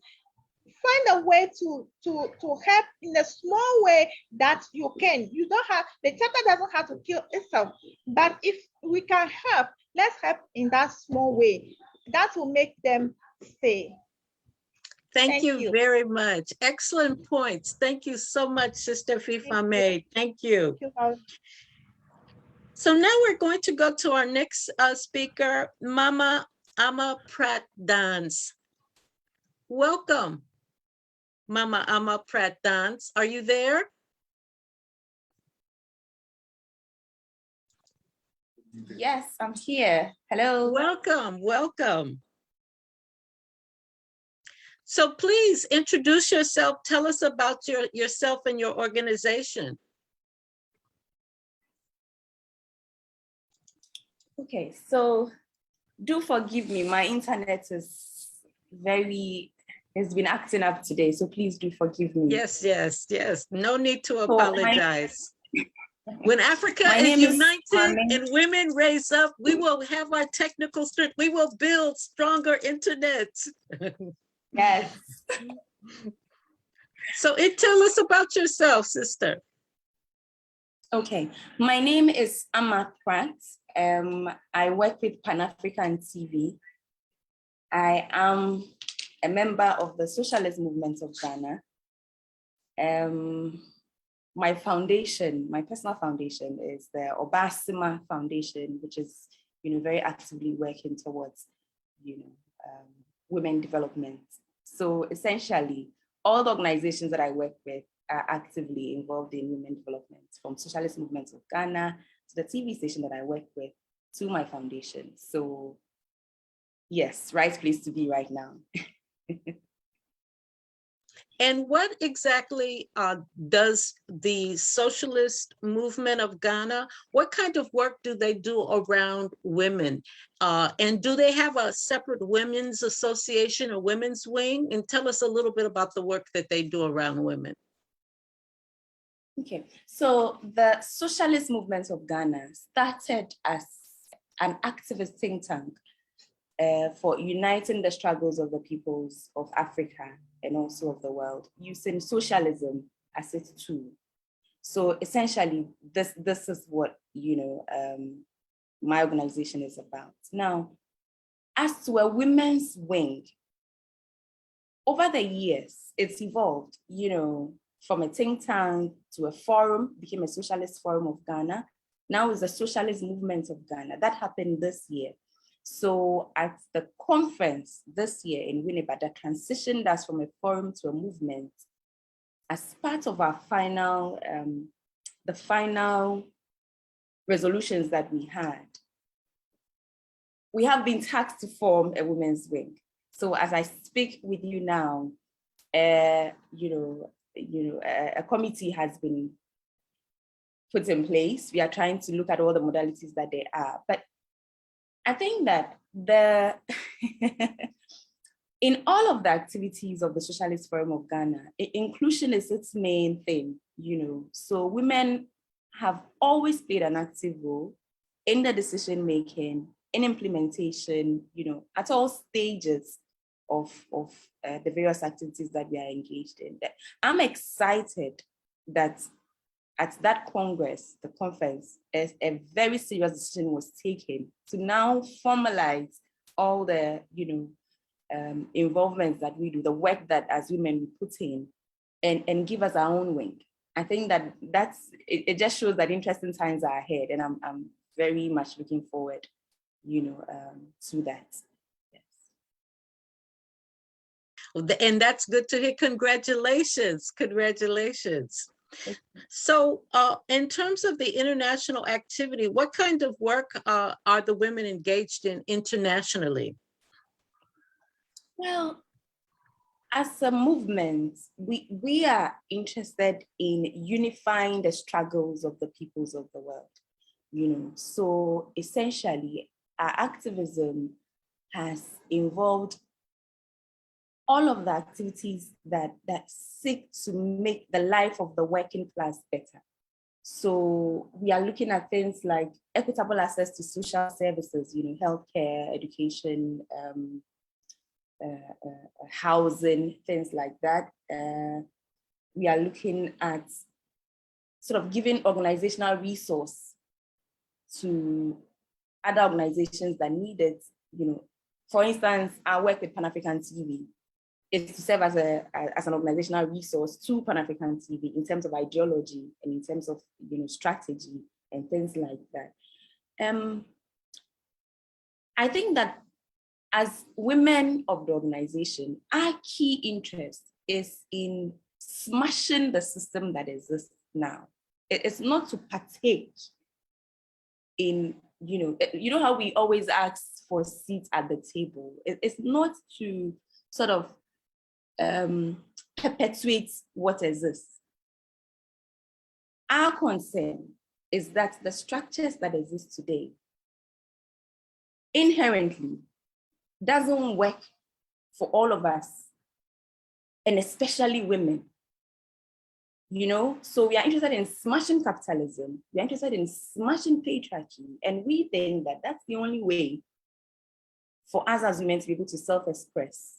find a way to help in a small way that you can. You don't have, the chapter doesn't have to kill itself, but if we can help, let's help in that small way. That will make them stay. Thank you very much. Excellent points. Thank you so much, Sister Fifame. Thank you. So now we're going to go to our next speaker, Mama A-APRP Dance. Welcome, Mama A-APRP Dance. Are you there? Yes, I'm here. Hello. Welcome, welcome. So please introduce yourself. Tell us about yourself and your organization. Okay, so do forgive me. My internet is it's been acting up today, so please do forgive me. Yes, yes, yes. No need to apologize. When Africa is united and women raise up, we will have our technical strength. We will build stronger internet. Yes. So tell us about yourself, sister. Okay, my name is A-APRP. I work with Pan-African TV. I am a member of the Socialist Movement of Ghana. My foundation, my personal foundation, is the Obasima Foundation, which is, very actively working towards, women development. So essentially, all the organizations that I work with are actively involved in women development, from Socialist Movements of Ghana to the TV station that I work with to my foundation. So yes, right place to be right now. And what exactly does the Socialist Movement of Ghana, what kind of work do they do around women? And do they have a separate women's association or women's wing? And tell us a little bit about the work that they do around women. Okay, so the Socialist Movement of Ghana started as an activist think tank for uniting the struggles of the peoples of Africa and also of the world, using socialism as its tool. So essentially, this is what my organization is about. Now, as to a women's wing, over the years, it's evolved, from a think tank to a forum, became a Socialist Forum of Ghana. Now it's the Socialist Movement of Ghana. That happened this year. So at the conference this year in Winnipeg, that transitioned us from a forum to a movement. As part of our final, the final resolutions that we had, we have been tasked to form a women's wing. So as I speak with you now, a committee has been put in place. We are trying to look at all the modalities that there are. But I think that in all of the activities of the Socialist Forum of Ghana, inclusion is its main thing, So women have always played an active role in the decision making, in implementation, at all stages of the various activities that we are engaged in. I'm excited that at that Congress, the conference, a very serious decision was taken to now formalize all the, involvements that we do, the work that as women we put in, and give us our own wing. I think that it just shows that interesting times are ahead, and I'm very much looking forward, to that. Yes. And that's good to hear. Congratulations. So in terms of the international activity, what kind of work are the women engaged in internationally? Well, as a movement, we are interested in unifying the struggles of the peoples of the world, So essentially, our activism has involved all of the activities that seek to make the life of the working class better. So we are looking at things like equitable access to social services, healthcare, education, housing, things like that. We are looking at sort of giving organizational resource to other organizations that need it. For instance, I work with Pan-African TV. It's to serve as an organizational resource to Pan-African TV in terms of ideology and in terms of strategy and things like that. I think that as women of the organization, our key interest is in smashing the system that exists now. It's not to partake in, how we always ask for seats at the table. It's not to sort of perpetuate what exists. Our concern is that the structures that exist today inherently doesn't work for all of us, and especially women. So we are interested in smashing capitalism, we are interested in smashing patriarchy, and we think that that's the only way for us as women to be able to self-express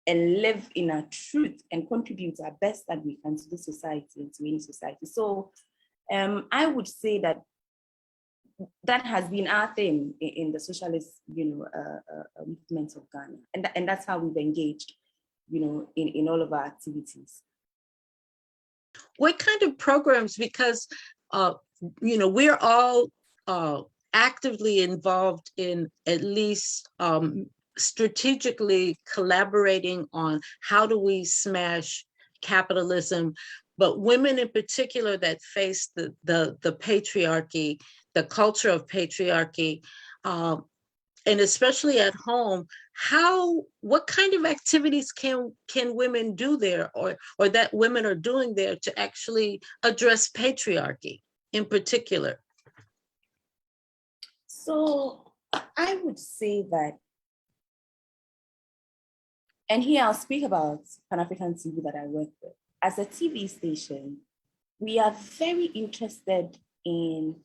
and live in our truth and contribute our best that we can to the society and to any society. So I would say that that has been our theme in the socialist, movement of Ghana, and that's how we've engaged, in all of our activities. What kind of programs? Because we're all actively involved in at least strategically collaborating on how do we smash capitalism, but women in particular that face the patriarchy, the culture of patriarchy, and especially at home. What kind of activities can women do there, or that women are doing there to actually address patriarchy in particular? So I would say that, and here I'll speak about Pan-African TV that I work with. As a TV station, we are very interested in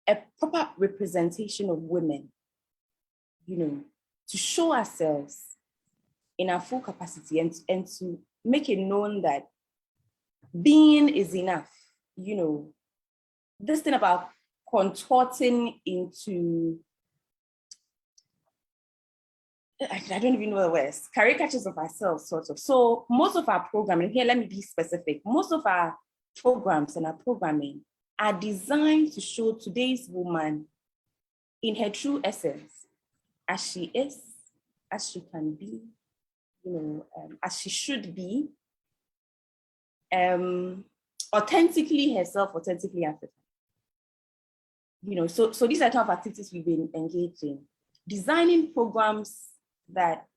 a proper representation of women, to show ourselves in our full capacity and to make it known that being is enough. This thing about contorting into, I don't even know the words, caricatures of ourselves, sort of. So most of our programming, here, let me be specific. Most of our programs and our programming are designed to show today's woman in her true essence, as she is, as she can be, as she should be, authentically herself, authentically African. So these are the type of activities we've been engaged in. Designing programs that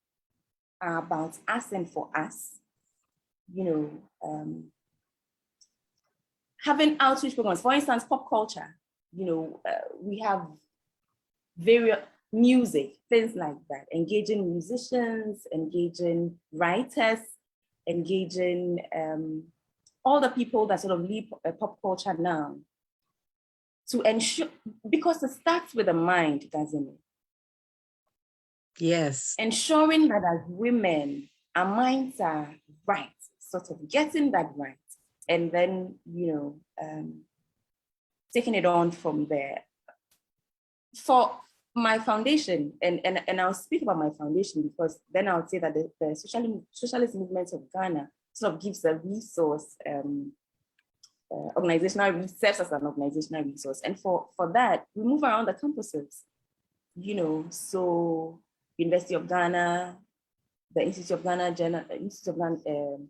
are about us and for us, having outreach programs. For instance, pop culture, we have various music, things like that, engaging musicians, engaging writers, engaging all the people that sort of lead pop culture now, to ensure, because it starts with the mind, doesn't it? Yes. Ensuring that as women, our minds are right, sort of getting that right, and then, taking it on from there. For my foundation, and I'll speak about my foundation, because then I'll say that the socialist movement of Ghana sort of gives a resource, serves as an organizational resource. And for that, we move around the campuses, so University of Ghana, the Institute of Ghana, GIJ.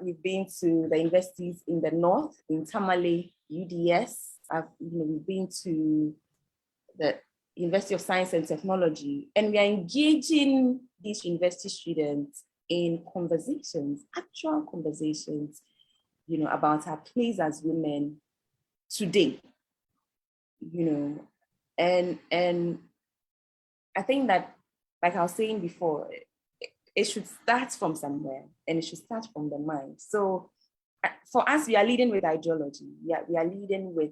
We've been to the universities in the north, in Tamale, UDS. We've been to the University of Science and Technology, and we are engaging these university students in conversations, actual conversations, about our place as women today, and I think that, like I was saying before, it should start from somewhere, and it should start from the mind. So for us, we are leading with ideology. We are leading with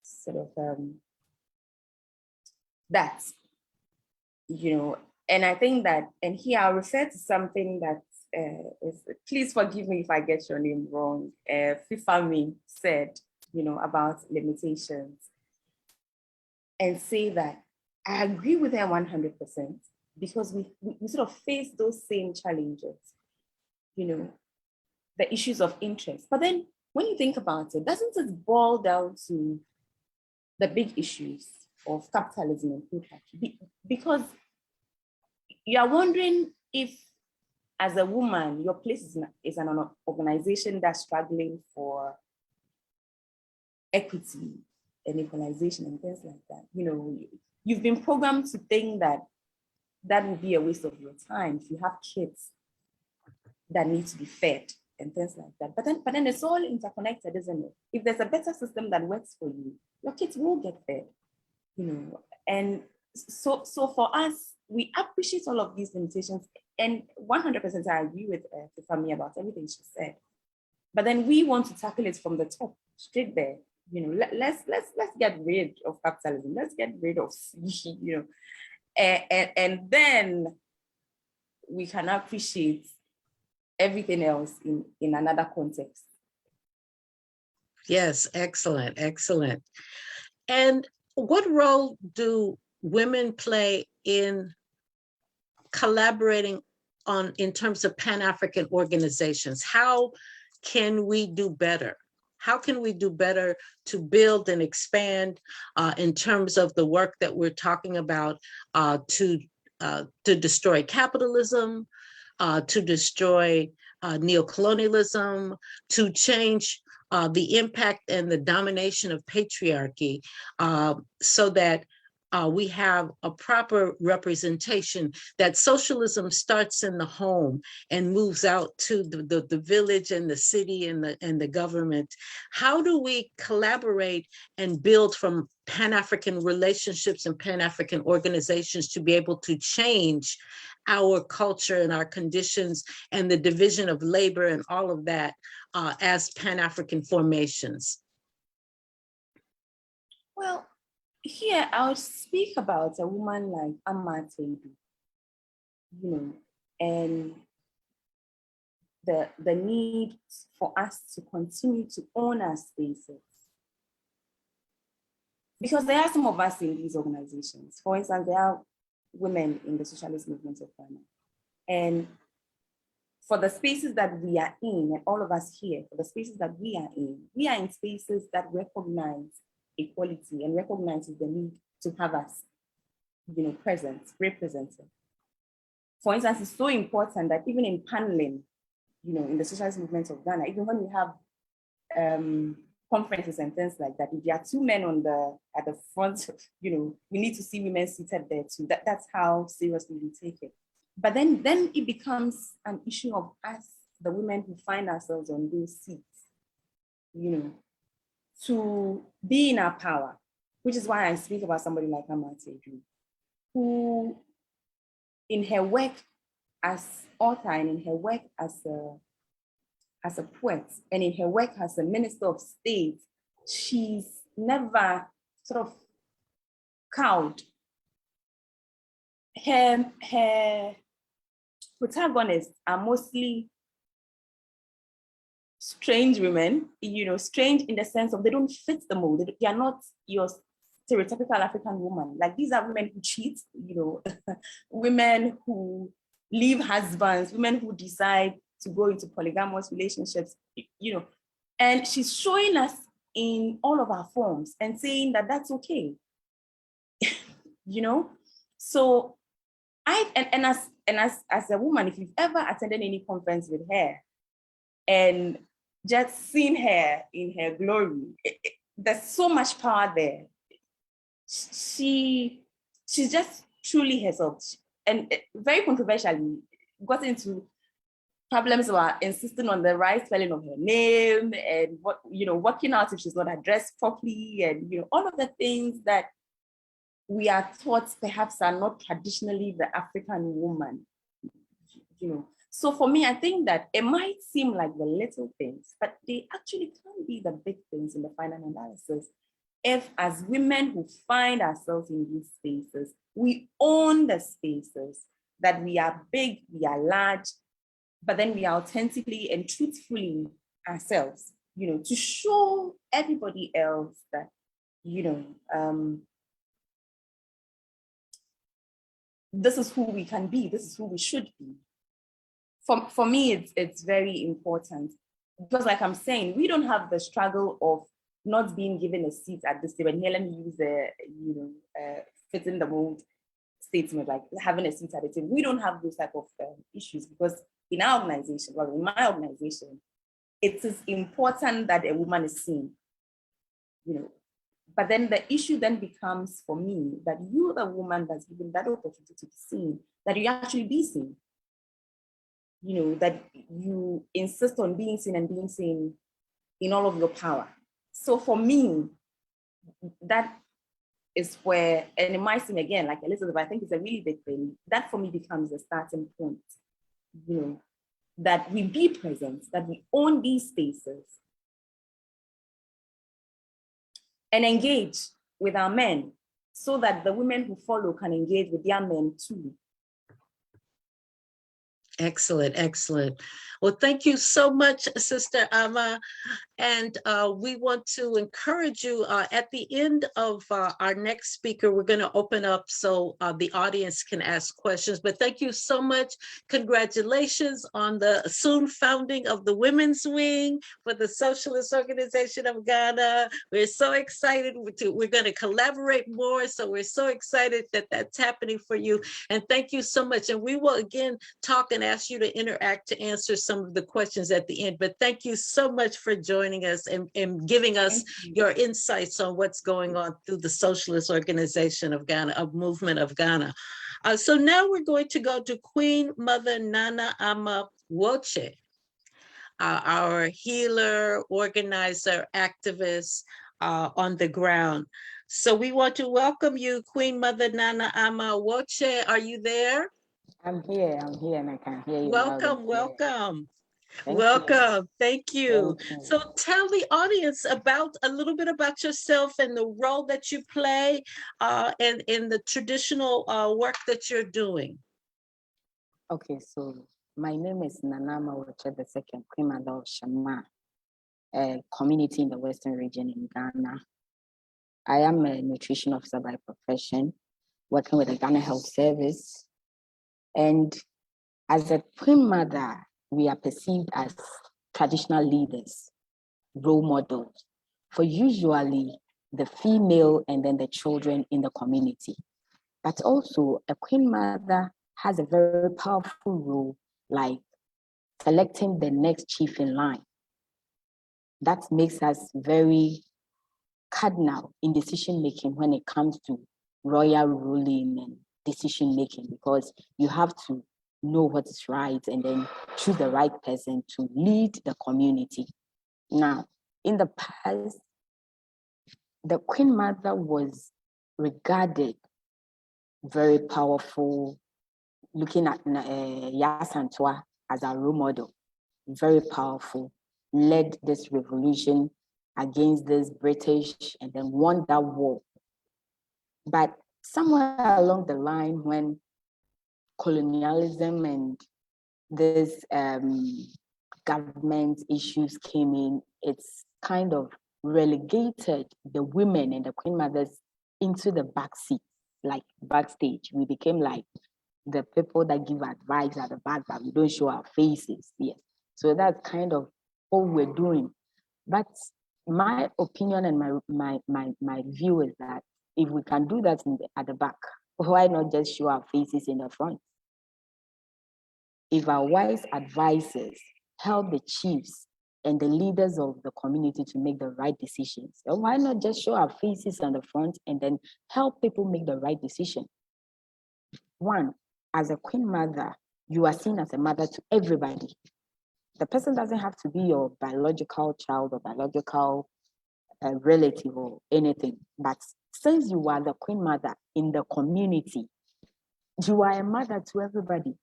sort of that, and I think that, and here I'll refer to something that is, please forgive me if I get your name wrong, Fifami said, about limitations, and say that I agree with her 100%, because we sort of face those same challenges, the issues of interest. But then when you think about it, doesn't it boil down to the big issues of capitalism and patriarchy? Because you are wondering if, as a woman, your place is an organization that's struggling for equity and equalization and things like that. You've been programmed to think that that would be a waste of your time if you have kids that need to be fed and things like that. But then it's all interconnected, isn't it? If there's a better system that works for you, your kids will get fed, And so for us, we appreciate all of these limitations, and 100% I agree with Fifami about everything she said. But then we want to tackle it from the top, straight there. Let's get rid of capitalism. Let's get rid of, and then we can appreciate everything else in another context. Yes, excellent, excellent. And what role do women play in collaborating in terms of Pan-African organizations? How can we do better? How can we do better to build and expand in terms of the work that we're talking about to destroy capitalism, to destroy neocolonialism, to change the impact and the domination of patriarchy so that we have a proper representation, that socialism starts in the home and moves out to the village and the city and the government. How do we collaborate and build from Pan-African relationships and Pan-African organizations to be able to change our culture and our conditions and the division of labor and all of that as Pan-African formations? Well, here I'll speak about a woman like A-APRP, and the need for us to continue to own our spaces. Because there are some of us in these organizations. For instance, there are women in the socialist movement of Ghana. And for the spaces that we are in, and all of us here, for the spaces that we are in spaces that recognize equality and recognizes the need to have us, present, represented. For instance, it's so important that even in paneling, in the socialist movement of Ghana, even when we have conferences and things like that, if there are two men at the front, we need to see women seated there too. That's how seriously we take it. But then it becomes an issue of us, the women who find ourselves on those seats, to be in our power, which is why I speak about somebody like A-APRP, who in her work as author and in her work as a poet and in her work as a minister of state, she's never sort of cowed. Her protagonists are mostly strange women, strange in the sense of they don't fit the mold. They are not your stereotypical African woman. Like, these are women who cheat, women who leave husbands, women who decide to go into polygamous relationships, and she's showing us in all of our forms and saying that that's okay, So as a woman, if you've ever attended any conference with her and just seen her in her glory, there's so much power there. She's just truly herself, and very controversially got into problems about insisting on the right spelling of her name and working out if she's not addressed properly, and all of the things that we are taught perhaps are not traditionally the African woman. So for me, I think that it might seem like the little things, but they actually can be the big things in the final analysis. If, as women who find ourselves in these spaces, we own the spaces, that we are big, we are large, but then we are authentically and truthfully ourselves, to show everybody else that, this is who we can be, this is who we should be. For me, it's very important, because like I'm saying, we don't have the struggle of not being given a seat at this table. And here, let me use fit in the mold statement, like having a seat at the table. We don't have those type of issues, because in our organization, well, in my organization, it is important that a woman is seen, But then the issue then becomes for me that you're the woman that's given that opportunity to be seen, that you actually be seen. That you insist on being seen and being seen in all of your power. So for me, that is where, and it might seem again like Elizabeth, I think it's a really big thing. That for me becomes the starting point, that we be present, that we own these spaces and engage with our men, so that the women who follow can engage with their men too. Excellent, excellent. Well, thank you so much, Sister Ama. And we want to encourage you at the end of our next speaker, we're going to open up so the audience can ask questions. But thank you so much. Congratulations on the soon founding of the Women's Wing for the Socialist Organization of Ghana. We're so excited. We're going to collaborate more. So we're so excited that that's happening for you. And thank you so much. And we will again talk and ask you to interact to answer some of the questions at the end. But thank you so much for joining us and giving us your insights on what's going on through the Socialist Organization of Ghana, a movement of Ghana. So now we're going to go to Queen Mother Nana Ama Woche, our healer, organizer, activist on the ground. So we want to welcome you, Queen Mother Nana Ama Woche. Are you there? I'm here, and I can hear you. Welcome, welcome. Thank Welcome. Thank you. Thank you. So tell the audience about a little bit about yourself and the role that you play and in the traditional work that you're doing. Okay, so my name is Nanama Wacha II, Queen Mother of Shama, a community in the Western region in Ghana. I am a nutrition officer by profession, working with the Ghana Health Service. And as a Queen Mother, we are perceived as traditional leaders, role models for usually the female and then the children in the community. But also a Queen Mother has a very powerful role, like selecting the next chief in line. That makes us very cardinal in decision making when it comes to royal ruling and decision making, because you have to know what is right and then choose the right person to lead the community. Now, in the past, the Queen Mother was regarded very powerful, looking at Yasantua as a role model, very powerful, led this revolution against this British and then won that war. But somewhere along the line, when colonialism and this government issues came in, it's kind of relegated the women and the Queen Mothers into the backseat, like backstage. We became like the people that give advice at the back, but we don't show our faces. Yes. So that's kind of what we're doing. But my opinion and my view is that if we can do that at the back, why not just show our faces in the front? If our wise advisors help the chiefs and the leaders of the community to make the right decisions, then why not just show our faces on the front and then help people make the right decision? One, as a Queen Mother, you are seen as a mother to everybody. The person doesn't have to be your biological child or biological relative or anything. But since you are the Queen Mother in the community, you are a mother to everybody.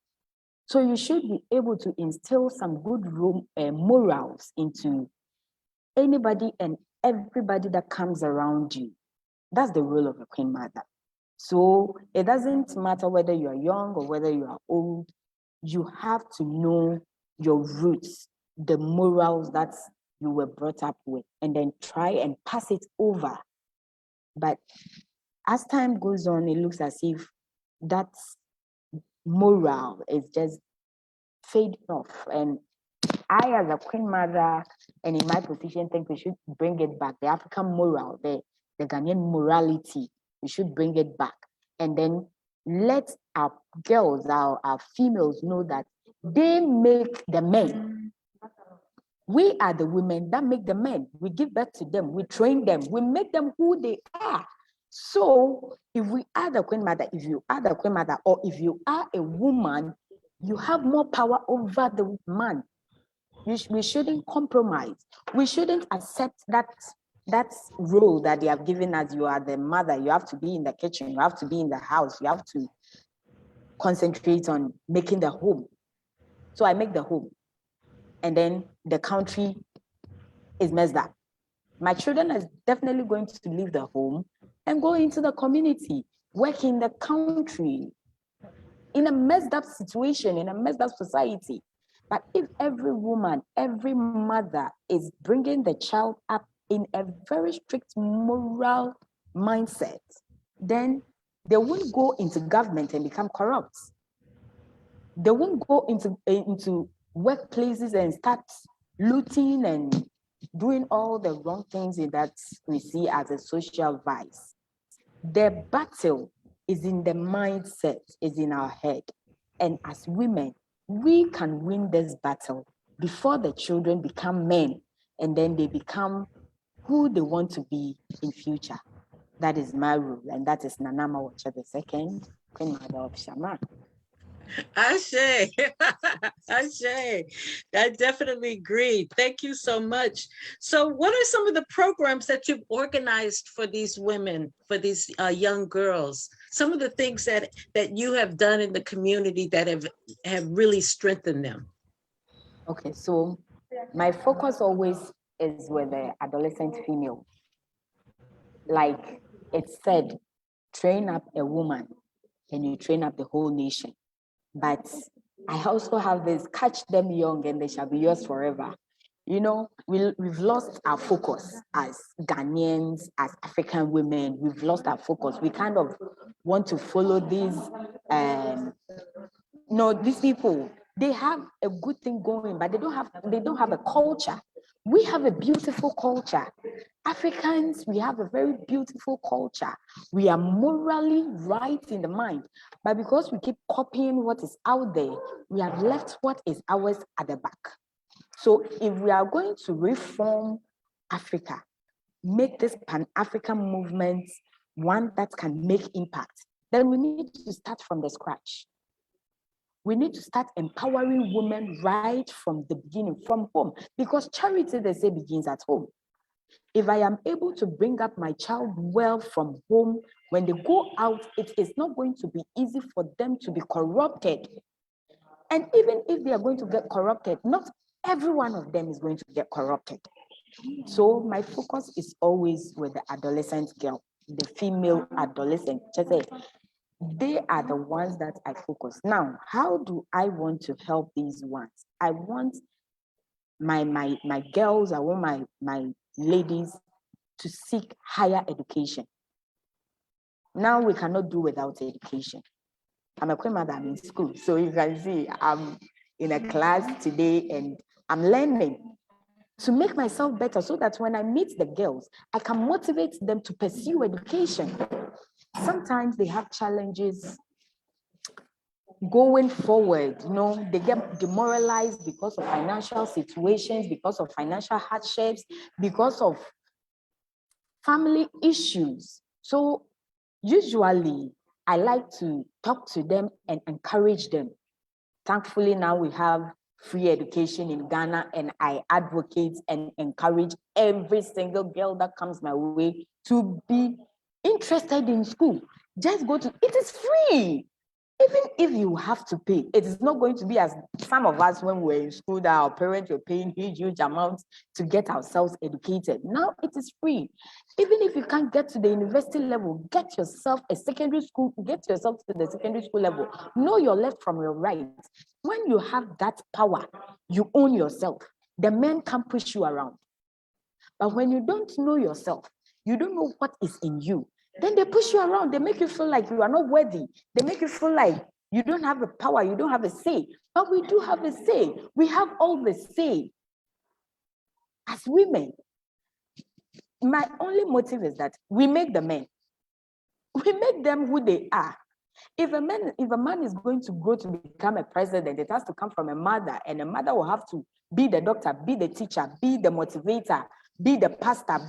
So you should be able to instill some good morals into anybody and everybody that comes around you. That's the role of a Queen Mother. So it doesn't matter whether you are young or whether you are old, you have to know your roots, the morals that you were brought up with, and then try and pass it over. But as time goes on, it looks as if that moral is just fading off. And I, as a Queen Mother, and in my position, think we should bring it back. The African moral, the Ghanaian morality, we should bring it back. And then let our girls, our females know that they make the men. We are the women that make the men. We give birth to them, we train them, we make them who they are. So if we are the Queen Mother, if you are the Queen Mother, or if you are a woman, you have more power over the man. We shouldn't compromise. We shouldn't accept that role that they have given us. You are the mother, you have to be in the kitchen, you have to be in the house, you have to concentrate on making the home. So I make the home, and then the country is messed up. My children are definitely going to leave the home and go into the community, work in the country, in a messed up situation, in a messed up society. But if every woman, every mother is bringing the child up in a very strict moral mindset, then they won't go into government and become corrupt. They won't go into workplaces and start looting and doing all the wrong things that we see as a social vice. The battle is in the mindset, is in our head. And as women, we can win this battle before the children become men and then they become who they want to be in future. That is my rule, and that is Nanama Wacha II, Queen Mother of Shama. Ashe, Ashe, I definitely agree. Thank you so much. So what are some of the programs that you've organized for these women, for these young girls? Some of the things that you have done in the community that have really strengthened them? Okay, so my focus always is with the adolescent female. Like it said, train up a woman and you train up the whole nation. But I also have this, catch them young and they shall be yours forever. You know, we've lost our focus as Ghanaians, as African women. We've lost our focus. We kind of want to follow these, these people. They have a good thing going, but they don't have a culture. We have a beautiful culture. Africans, we have a very beautiful culture. We are morally right in the mind, but because we keep copying what is out there, we have left what is ours at the back. So if we are going to reform Africa, make this Pan-African movement one that can make impact, then we need to start from the scratch. We need to start empowering women right from the beginning, from home, because charity, they say, begins at home. If I am able to bring up my child well from home, when they go out, it is not going to be easy for them to be corrupted. And even if they are going to get corrupted, not every one of them is going to get corrupted. So my focus is always with the adolescent girl, the female adolescent. Just say, they are the ones that I focus. Now, how do I want to help these ones? I want my girls, I want my ladies to seek higher education. Now we cannot do without education. I'm a queen mother, I'm in school. So you can see I'm in a class today and I'm learning to make myself better so that when I meet the girls, I can motivate them to pursue education. Sometimes they have challenges going forward, they get demoralized because of financial situations, because of financial hardships, because of family issues. So usually I like to talk to them and encourage them. Thankfully, now we have free education in Ghana, and I advocate and encourage every single girl that comes my way to be interested in school. Just go to, it is free. Even if you have to pay, it is not going to be as some of us when we were in school that our parents were paying huge amounts to get ourselves educated. Now it is free. Even if you can't get to the university level, get yourself a secondary school, get yourself to the secondary school level. Know your left from your right. When you have that power, you own yourself. The men can't push you around. But when you don't know yourself, you don't know what is in you, then they push you around. They make you feel like you are not worthy. They make you feel like you don't have a power, you don't have a say. But we do have a say. We have all the say. As women, my only motive is that we make the men. We make them who they are. If a man is going to grow to become a president, it has to come from a mother, and a mother will have to be the doctor, be the teacher, be the motivator, be the pastor,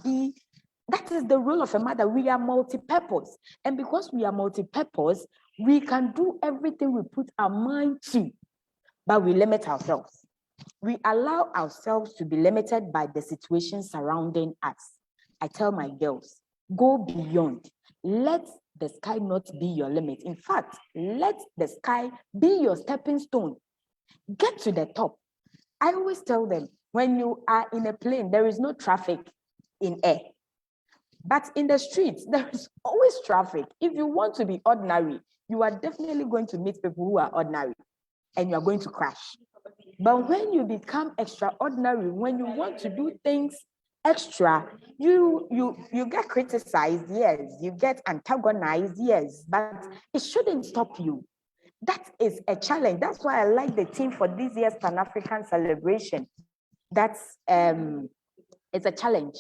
that is the role of a mother. We are multi-purpose. And because we are multi-purpose, we can do everything we put our mind to, but we limit ourselves. We allow ourselves to be limited by the situation surrounding us. I tell my girls, go beyond. Let the sky not be your limit. In fact, let the sky be your stepping stone. Get to the top. I always tell them, when you are in a plane, there is no traffic in air. But in the streets, there is always traffic. If you want to be ordinary, you are definitely going to meet people who are ordinary and you are going to crash. But when you become extraordinary, when you want to do things extra, you get criticized, yes, you get antagonized, yes, but it shouldn't stop you. That is a challenge. That's why I like the theme for this year's Pan-African celebration. That's it's a challenge.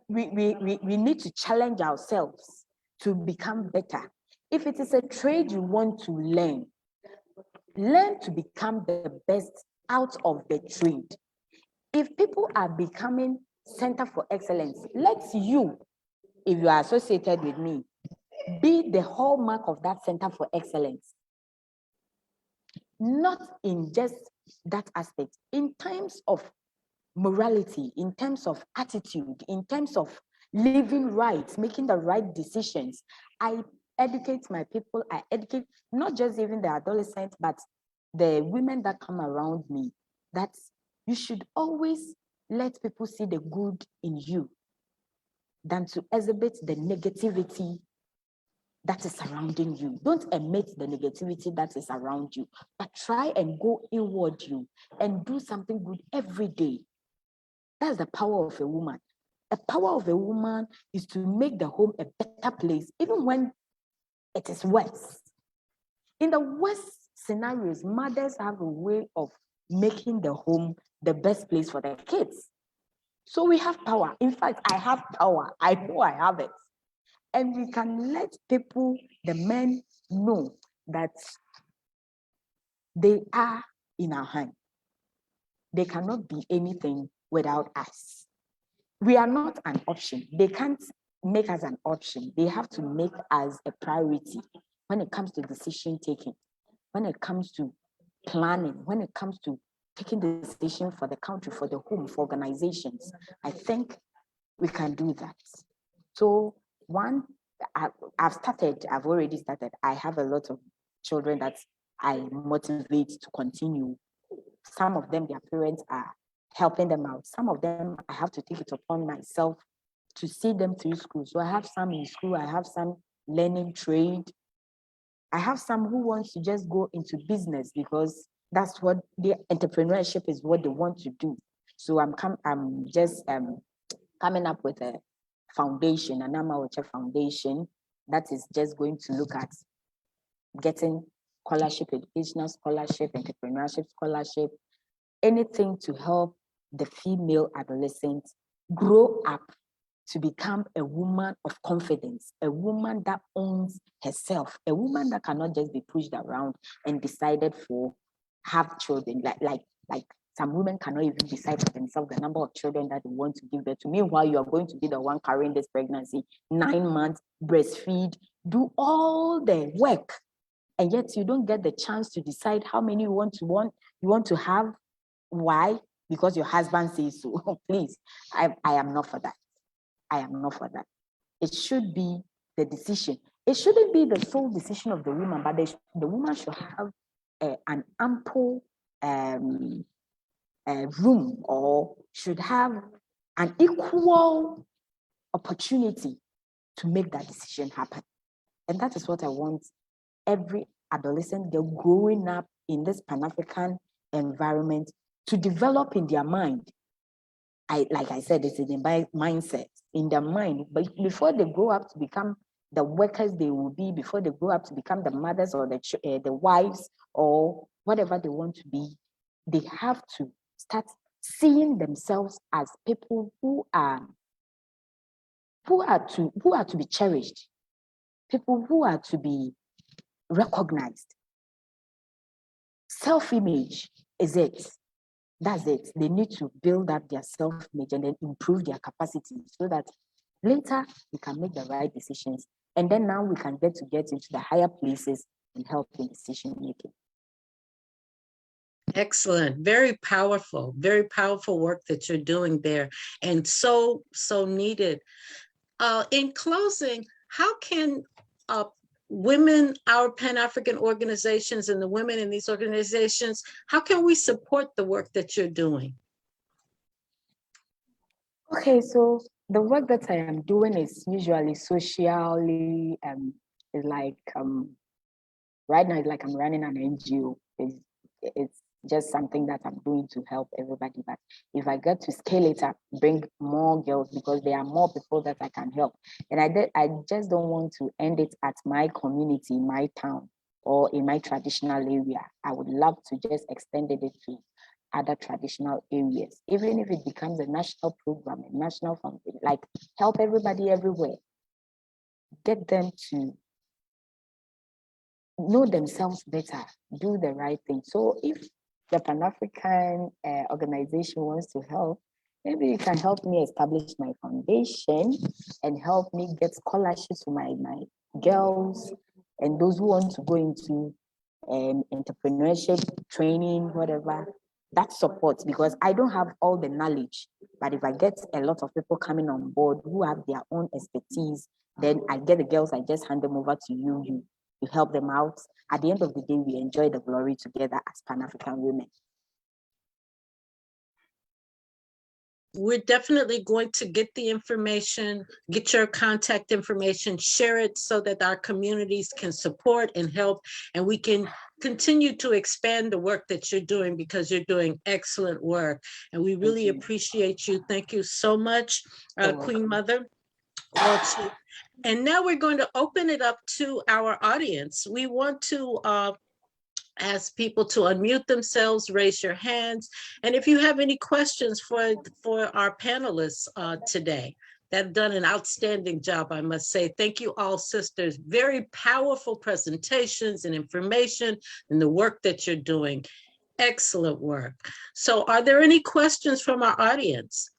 We need to challenge ourselves to become better. If it is a trade you want to learn to become the best out of the trade. If people are becoming center for excellence, let's you, if you are associated with me, be the hallmark of that center for excellence. Not in just that aspect, in terms of morality, in terms of attitude, in terms of living right, making the right decisions. I educate my people, I educate not just even the adolescents, but the women that come around me, that you should always let people see the good in you than to exhibit the negativity that is surrounding you. Don't emit the negativity that is around you, but try and go inward you and do something good every day. That's the power of a woman. The power of a woman is to make the home a better place, even when it is worse. In the worst scenarios, mothers have a way of making the home the best place for their kids. So we have power. In fact, I have power. I know I have it. And we can let people, the men, know that they are in our hand. They cannot be anything without us. We are not an option. They can't make us an option. They have to make us a priority when it comes to decision taking, when it comes to planning, when it comes to taking the decision for the country, for the home, for organizations. I think we can do that. So one, I've already started. I have a lot of children that I motivate to continue. Some of them, their parents are helping them out. Some of them, I have to take it upon myself to see them through school. So I have some in school, I have some learning trade. I have some who wants to just go into business because that's what the entrepreneurship is what they want to do. So I'm just coming up with a foundation, an A-AWRU foundation that is just going to look at getting scholarship, educational scholarship, entrepreneurship scholarship, anything to help the female adolescent grow up to become a woman of confidence, a woman that owns herself, a woman that cannot just be pushed around and decided for have children. Like some women cannot even decide for themselves the number of children that they want to give birth to. Meanwhile, you are going to be the one carrying this pregnancy, 9 months, breastfeed, do all the work, and yet you don't get the chance to decide how many you want to have. Why? Because your husband says so. Please, I am not for that. I am not for that. It should be the decision. It shouldn't be the sole decision of the woman, but the woman should have an ample room, or should have an equal opportunity to make that decision happen. And that is what I want every adolescent girl growing up in this Pan-African environment to develop in their mind. Like I said, it's in the mindset, in their mind. But before they grow up to become the workers they will be, before they grow up to become the mothers or the wives or whatever they want to be, they have to start seeing themselves as people who are to be cherished, people who are to be recognized. Self-image is it. That's it. They need to build up their self-image and then improve their capacity so that later we can make the right decisions. And then now we can get into the higher places and help in decision making. Excellent. Very powerful work that you're doing there, and so needed. In closing, how can women, our Pan-African organizations and the women in these organizations, how can we support the work that you're doing? Okay, so the work that I am doing is usually socially, is like right now it's like I'm running an NGO. It's just something that I'm doing to help everybody. But if I get to scale it up, bring more girls, because there are more people that I can help. And I just don't want to end it at my community, my town, or in my traditional area. I would love to just extend it to other traditional areas, even if it becomes a national program, a national foundation, like help everybody everywhere. Get them to know themselves better, do the right thing. So if the Pan-African organization wants to help, maybe you can help me establish my foundation and help me get scholarships for my girls and those who want to go into entrepreneurship training, whatever. That support, because I don't have all the knowledge, but if I get a lot of people coming on board who have their own expertise, then I get the girls, I just hand them over to you help them out. At the end of the day, we enjoy the glory together as Pan-African women. We're definitely going to get the information, get your contact information, share it so that our communities can support and help, and we can continue to expand the work that you're doing, because you're doing excellent work. And we really appreciate you. Thank you so much, Queen Mother. And now we're going to open it up to our audience. We want to ask people to unmute themselves, raise your hands. And if you have any questions for our panelists today, that have done an outstanding job, I must say. Thank you all, sisters. Very powerful presentations and information and the work that you're doing. Excellent work. So are there any questions from our audience?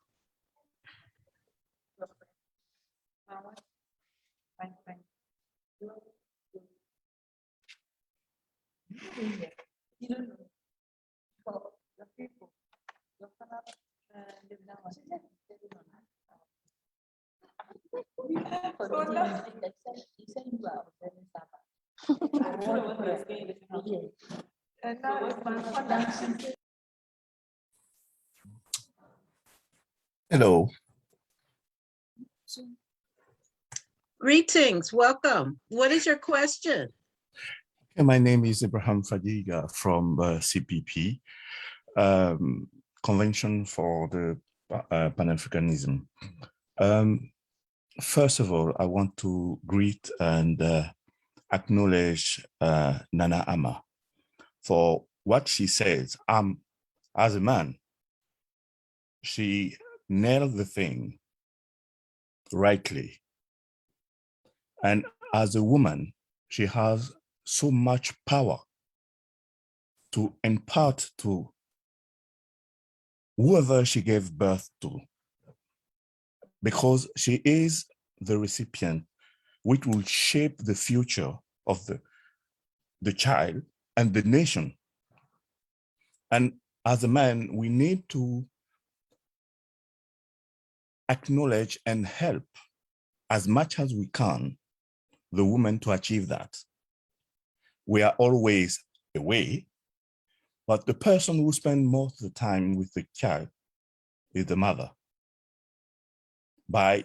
Hello. Greetings, welcome. What is your question? My name is Abraham Fadiga from CPP, Convention for the Pan-Africanism. First of all, I want to greet and acknowledge Nana Ama for what she says. As a man, she nailed the thing rightly. And as a woman, she has so much power to impart to whoever she gave birth to, because she is the recipient which will shape the future of the child and the nation. And as a man, we need to acknowledge and help as much as we can the woman to achieve that. We are always away, but the person who spends most of the time with the child is the mother. By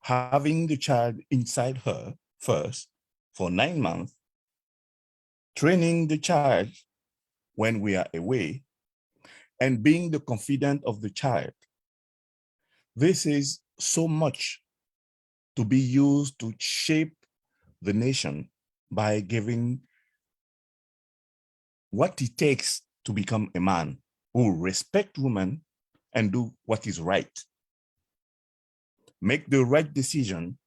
having the child inside her first for 9 months, training the child when we are away, and being the confidant of the child. This is so much to be used to shape the nation by giving what it takes to become a man who respect women and do what is right. Make the right decision,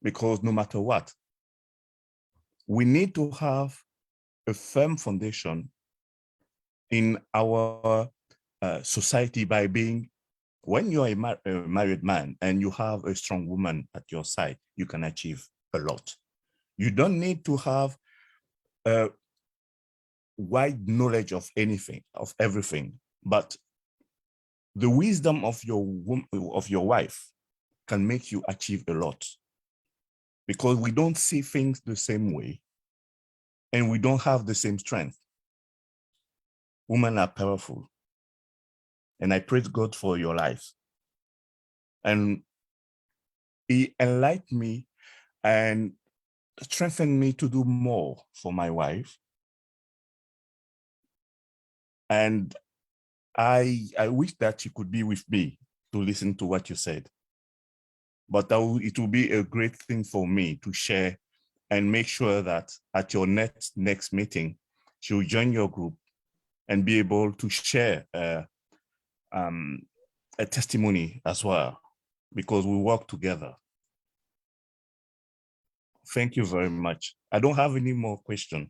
because no matter what, we need to have a firm foundation in our society by being, when you are a married man and you have a strong woman at your side, you can achieve a lot. You don't need to have a wide knowledge of anything, of everything, but the wisdom of your wife can make you achieve a lot, because we don't see things the same way and we don't have the same strength. Women are powerful, and I praise God for your life. And He enlightened me and strengthened me to do more for my wife And I wish that you could be with me to listen to what you said. But it will be a great thing for me to share and make sure that at your next meeting, she'll join your group and be able to share a testimony as well, because we work together. Thank you very much. I don't have any more questions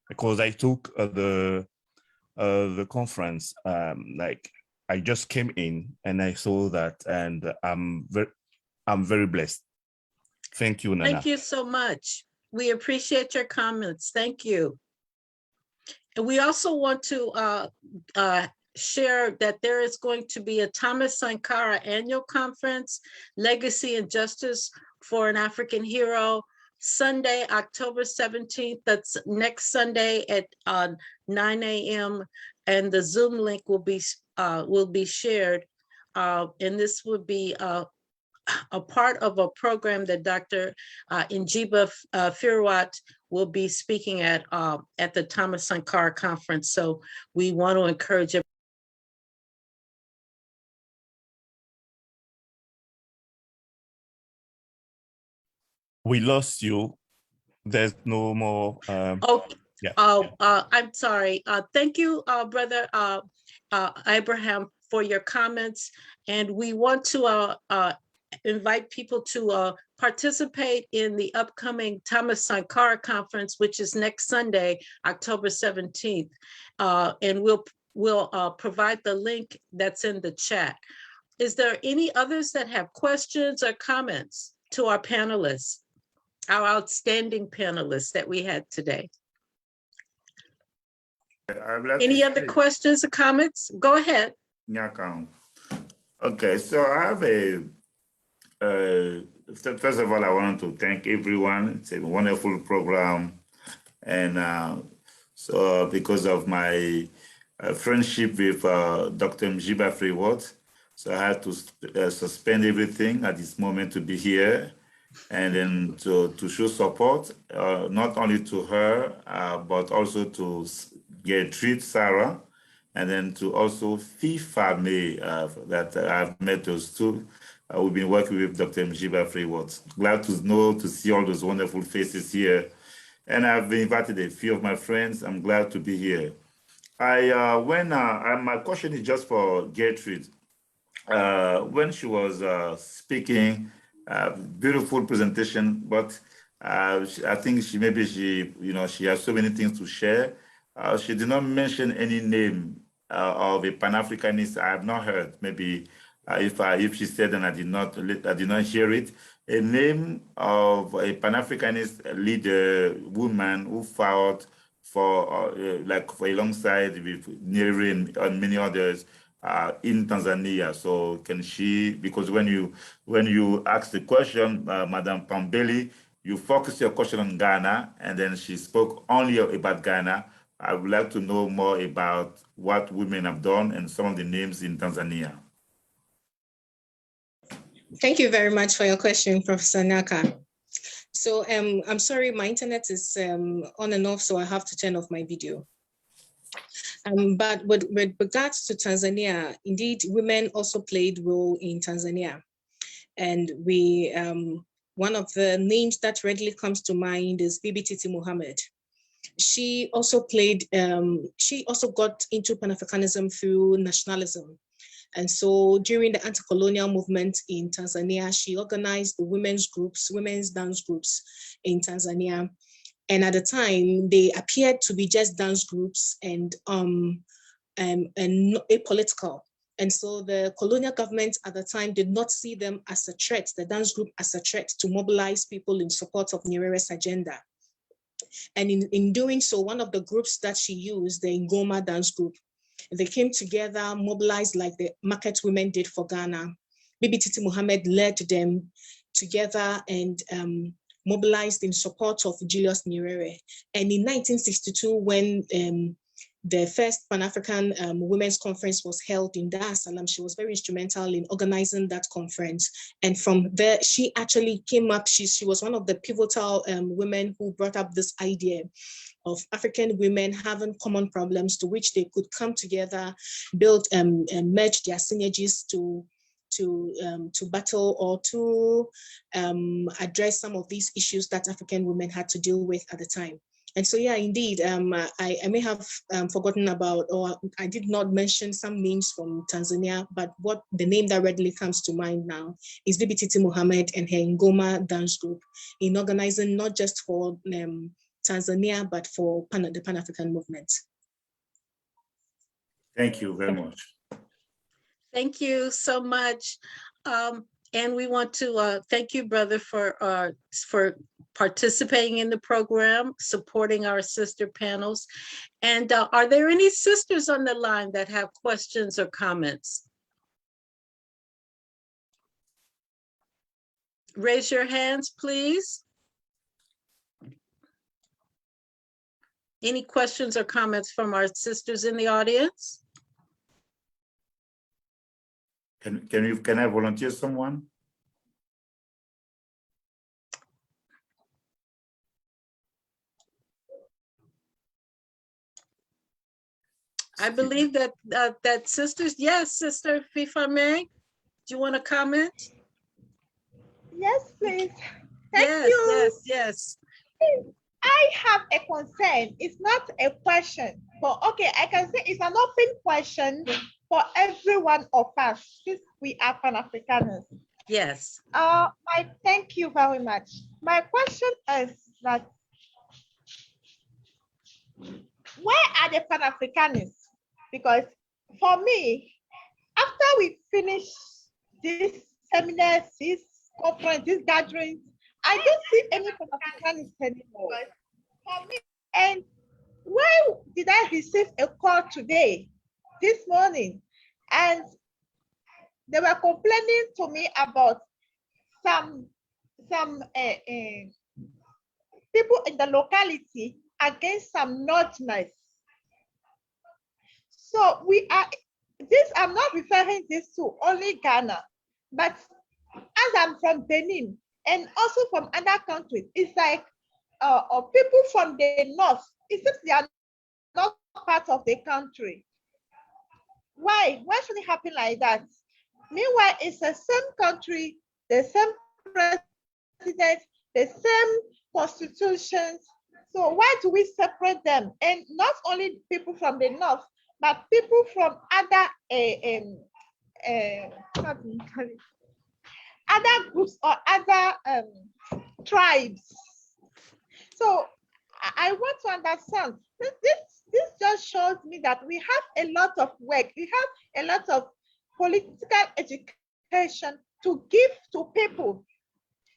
because I took the conference, like I just came in and I saw that, and I'm very blessed. Thank you, Nana. Thank you so much. We appreciate your comments. Thank you. And we also want to share that there is going to be a Thomas Sankara annual conference, Legacy and Justice for an African Hero, Sunday, October 17th. That's next Sunday at 9 a.m. And the Zoom link will be shared. And this would be a part of a program that Dr. Njiba Firwat will be speaking at the Thomas Sankara conference. So we want to encourage it. We lost you. There's no more. Okay. Yeah. I'm sorry. Thank you, Brother Abraham, for your comments. And we want to invite people to participate in the upcoming Thomas Sankara conference, which is next Sunday, October 17th. And we'll provide the link that's in the chat. Is there any others that have questions or comments to our panelists, our outstanding panelists that we had today? Any other questions or comments? Go ahead. Okay, so I have first of all, I want to thank everyone. It's a wonderful program. And so because of my friendship with Dr. Njiba Firwat, so I had to suspend everything at this moment to be here, and then to show support, not only to her, but also to Gertrude, Sarah, and then to also Fee family that I've met those two. We've been working with Dr. Njiba Firwat. Glad to see all those wonderful faces here. And I've invited a few of my friends. I'm glad to be here. My question is just for Gertrude. When she was speaking, beautiful presentation, but I think she has so many things to share. She did not mention any name of a Pan-Africanist. I have not heard. Maybe if she said and I did not hear it. A name of a Pan-Africanist leader, woman who fought for alongside with Nyeri and many others in Tanzania. So can she? Because when you ask the question, Madam Pambeli, you focus your question on Ghana, and then she spoke only about Ghana. I would like to know more about what women have done and some of the names in Tanzania. Thank you very much for your question, Professor Naka. So I'm sorry, my internet is on and off, so I have to turn off my video. But with regards to Tanzania, indeed, women also played role in Tanzania. And one of the names that readily comes to mind is Bibi Titi Muhammad. She also got into Pan-Africanism through nationalism. And so during the anti-colonial movement in Tanzania, she organized the women's dance groups in Tanzania. And at the time, they appeared to be just dance groups and apolitical. And so the colonial government at the time did not see them as a threat, the dance group as a threat to mobilize people in support of Nyerere's agenda. And in doing so, one of the groups that she used, the Ngoma dance group, they came together, mobilized like the market women did for Ghana. Bibi Titi Muhammad led them together and mobilized in support of Julius Nyerere. And in 1962, when the first Pan-African Women's Conference was held in Dar es Salaam, she was very instrumental in organizing that conference. And from there, she actually came up, she was one of the pivotal women who brought up this idea of African women having common problems to which they could come together, build and merge their synergies to battle or to address some of these issues that African women had to deal with at the time. And so, yeah, indeed, I may have forgotten about, or I did not mention some names from Tanzania, but what the name that readily comes to mind now is Bibi Titi Mohammed and her Ngoma dance group in organizing not just for Tanzania, but for the Pan-African movement. Thank you very much. Thank you so much. And we want to thank you, brother, for participating in the program, supporting our sister panels. And are there any sisters on the line that have questions or comments? Raise your hands, please. Any questions or comments from our sisters in the audience? Can I volunteer someone? I believe that that sisters, yes, Sister Fifame, do you want to comment? Yes, please. Thank Yes, you. yes, yes. I have a concern. It's not a question, but okay, I can say it's an open question for every one of us since we are Pan-Africaners. Yes. I thank you very much. My question is that where are the Pan-Africanists? Because for me, after we finish this seminars, this conference, this gatherings, I don't see any Pan-Africanists anymore. For me, and why did I receive a call today, this morning, and they were complaining to me about some people in the locality against some Northerners. So we are this. I'm not referring this to only Ghana, but as I'm from Benin and also from other countries, it's like people from the north. It seems they are not part of the country. Why? Why should it happen like that? Meanwhile, it's the same country, the same president, the same constitutions. So why do we separate them? And not only people from the north, but people from other other groups or other tribes. So I want to understand. This just shows me that we have a lot of work. We have a lot of political education to give to people.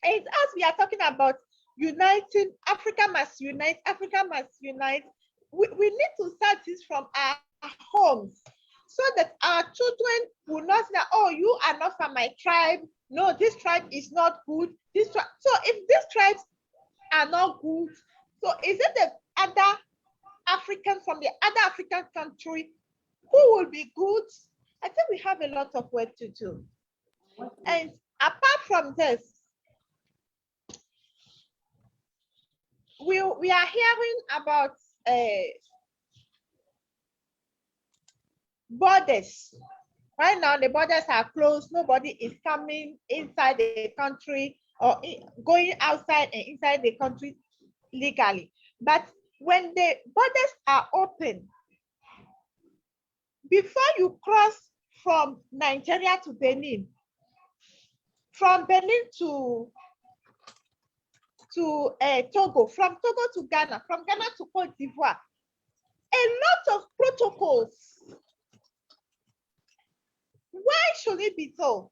And as we are talking about uniting, Africa must unite, Africa must unite, we need to start this from our homes so that our children will not say, oh, you are not from my tribe. No, this tribe is not good. So if these tribes are not good, so is it the other African from the other African country who will be good? I think we have a lot of work to do. And apart from this, we are hearing about borders. Right now, the borders are closed. Nobody is coming inside the country or going outside and inside the country legally. But when the borders are open, before you cross from Nigeria to Benin, from Benin to Togo, from Togo to Ghana, from Ghana to Cote d'Ivoire, a lot of protocols. Why should it be so?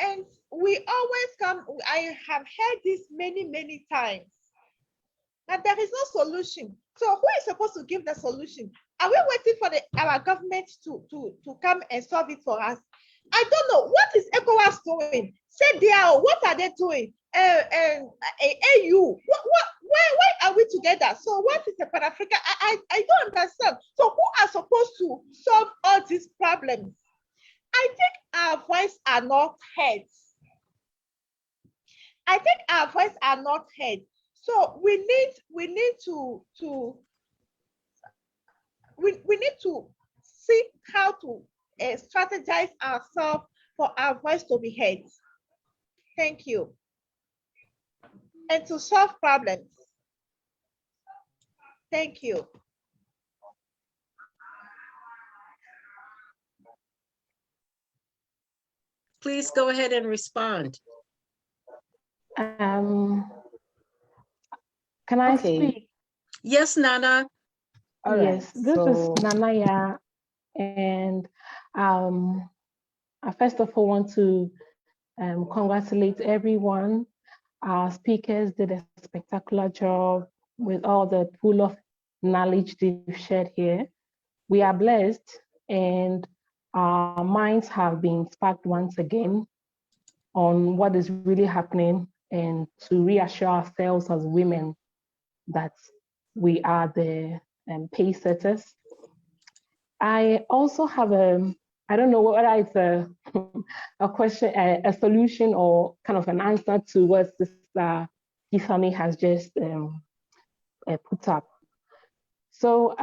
And we always come, I have heard this many times, that there is no solution. So who is supposed to give the solution? Are we waiting for our government to come and solve it for us? I don't know. What is ECOWAS doing? CDAO, what are they doing? AU, why are we together? So what is the Pan-Africa? I don't understand. So who are supposed to solve all these problems? I think our voice are not heard. I think our voice are not heard. So we need to see how to strategize ourselves for our voice to be heard. Thank you. And to solve problems. Thank you. Please go ahead and respond. Can I speak? Yes, Nana. All yes, right. This is Nanaya, and I first of all want to congratulate everyone. Our speakers did a spectacular job with all the pool of knowledge they've shared here. We are blessed, and our minds have been sparked once again on what is really happening, and to reassure ourselves as women that we are the pace setters. I also have I don't know whether it's a question, a solution, or kind of an answer to what Sister Tiffany has just put up. So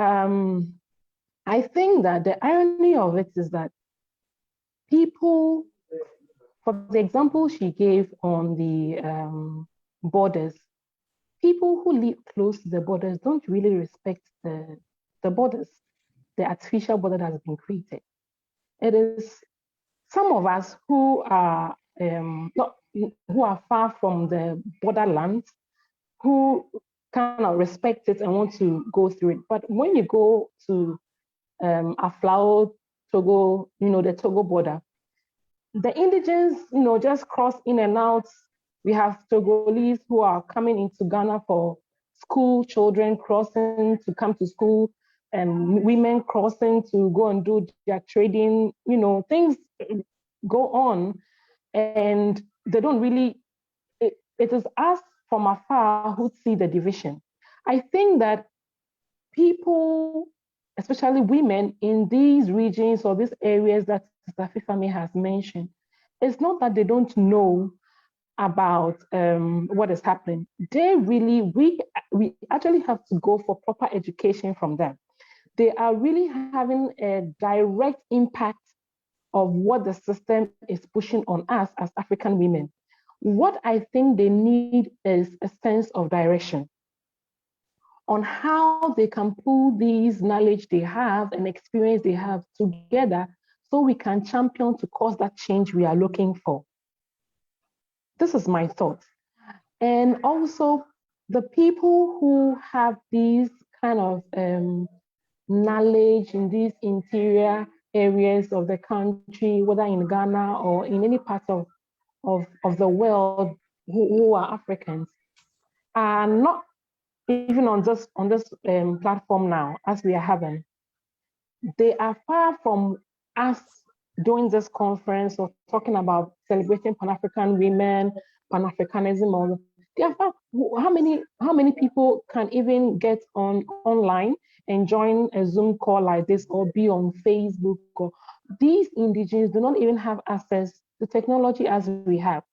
I think that the irony of it is that people, for the example she gave on the borders, people who live close to the borders don't really respect the borders, the artificial border that has been created. It is some of us who are who are far from the borderlands who kind of respect it and want to go through it. But when you go to Aflao, Togo, the Togo border, the indigents, just cross in and out. We have Togolese who are coming into Ghana for school, children crossing to come to school, and women crossing to go and do their trading, things go on, and they don't really, it is us from afar who see the division. I think that people, especially women in these regions or these areas that Sister Fifami has mentioned, it's not that they don't know about what is happening. They really, we actually have to go for proper education from them. They are really having a direct impact of what the system is pushing on us as African women. What I think they need is a sense of direction on how they can pull these knowledge they have and experience they have together so we can champion to cause that change we are looking for. This is my thought. And also the people who have these kind of knowledge in these interior areas of the country, whether in Ghana or in any part of the world who are Africans, are not even on this platform now as we are having. They are far from us doing this conference or talking about celebrating Pan-African women, Pan-Africanism. Or they are far, how many people can even get online and join a Zoom call like this or be on Facebook? Or these indigenous do not even have access to technology as we have.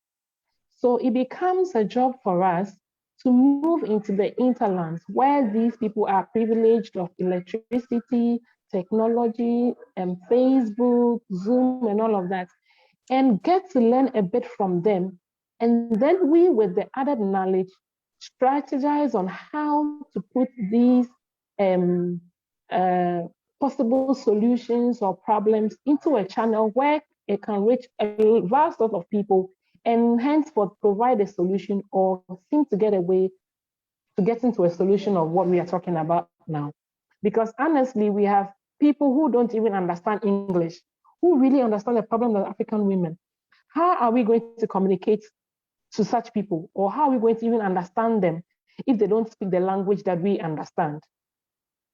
So it becomes a job for us to move into the interlands where these people are privileged of electricity, technology, and Facebook, Zoom, and all of that, and get to learn a bit from them. And then we, with the added knowledge, strategize on how to put these possible solutions or problems into a channel where it can reach a vast lot of people and henceforth provide a solution or seem to get a way to get into a solution of what we are talking about now. Because honestly, we have people who don't even understand English, who really understand the problem of African women. How are we going to communicate to such people? Or how are we going to even understand them if they don't speak the language that we understand?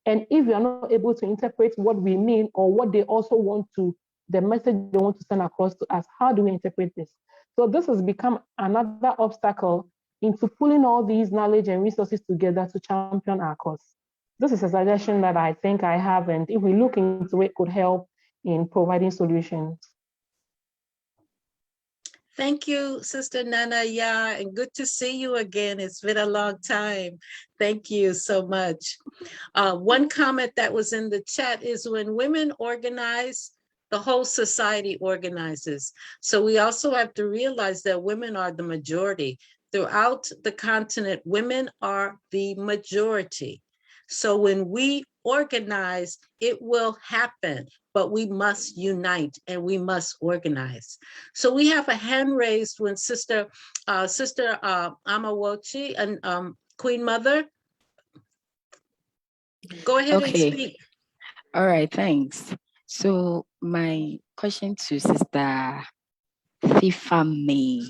And if we are not able to interpret what we mean or what they also want to, the message they want to send across to us, how do we interpret this? So this has become another obstacle into pulling all these knowledge and resources together to champion our cause. This is a suggestion that I think I have, and if we look into it, could help in providing solutions. Thank you, Sister Nana. Yeah, and good to see you again. It's been a long time. Thank you so much. One comment that was in the chat is when women organize, the whole society organizes. So we also have to realize that women are the majority. Throughout the continent, women are the majority. So when we organize, it will happen, but we must unite and we must organize. So we have a hand raised when Sister Amawochi and Queen Mother. Go ahead and speak. All right, thanks. So my question to Sister FIFA May,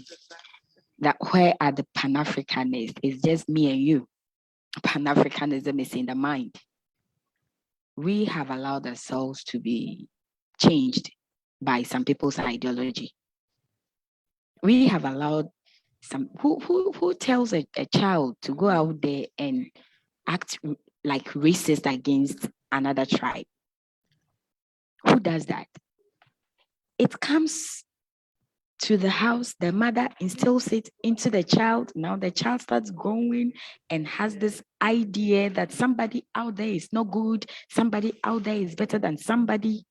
that where are the Pan-Africanists? It's just me and you. Pan-Africanism is in the mind. We have allowed ourselves to be changed by some people's ideology. We have allowed some, who tells a child to go out there and act like racist against another tribe? Who does that? It comes to the house, the mother instills it into the child. Now the child starts growing and has this idea that somebody out there is not good, somebody out there is better than somebody.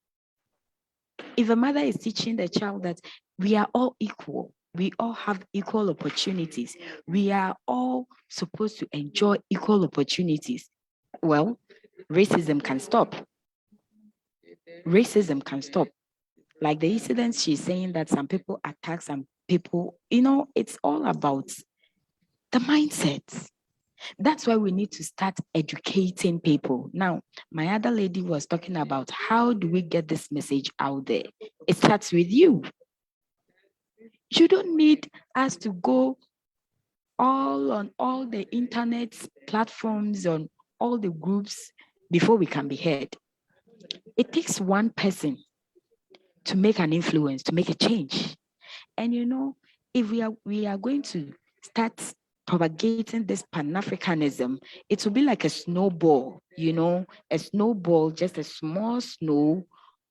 If a mother is teaching the child that we are all equal, we all have equal opportunities, we are all supposed to enjoy equal opportunities, well, racism can stop. Racism can stop. Like the incident she's saying that some people attack some people, it's all about the mindset. That's why we need to start educating people. Now, my other lady was talking about how do we get this message out there? It starts with you. You don't need us to go on all the internet platforms, on all the groups before we can be heard. It takes one person to make an influence, to make a change. And if we are going to start propagating this Pan-Africanism, it will be like a snowball, a snowball, just a small snow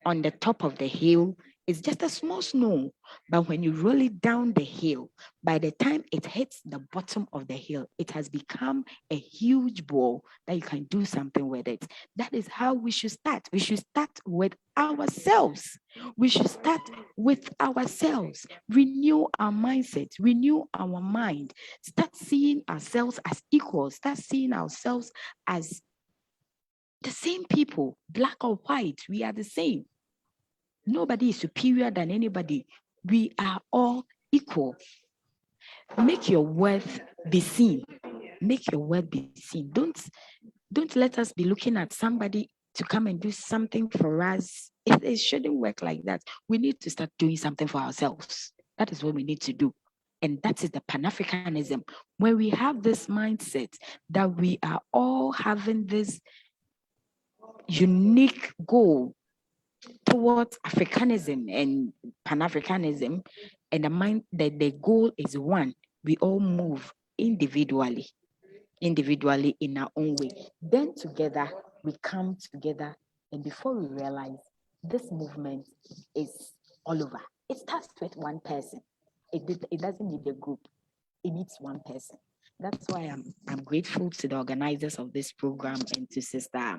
on the top of the hill. It's just a small snow, but when you roll it down the hill, by the time it hits the bottom of the hill, it has become a huge ball that you can do something with it. That is how we should start. We should start with ourselves. We should start with ourselves. Renew our mindset, renew our mind, start seeing ourselves as equals, start seeing ourselves as the same people, black or white, we are the same. Nobody is superior than anybody. We are all equal. Make your worth be seen. Make your worth be seen. Don't let us be looking at somebody to come and do something for us. It shouldn't work like that. We need to start doing something for ourselves. That is what we need to do. And that is the Pan-Africanism. When we have this mindset that we are all having this unique goal towards Africanism and Pan-Africanism, and the goal is one. We all move individually in our own way. Then together, we come together, and before we realize, this movement is all over. It starts with one person. It doesn't need a group. It needs one person. That's why I'm grateful to the organizers of this program and to Sister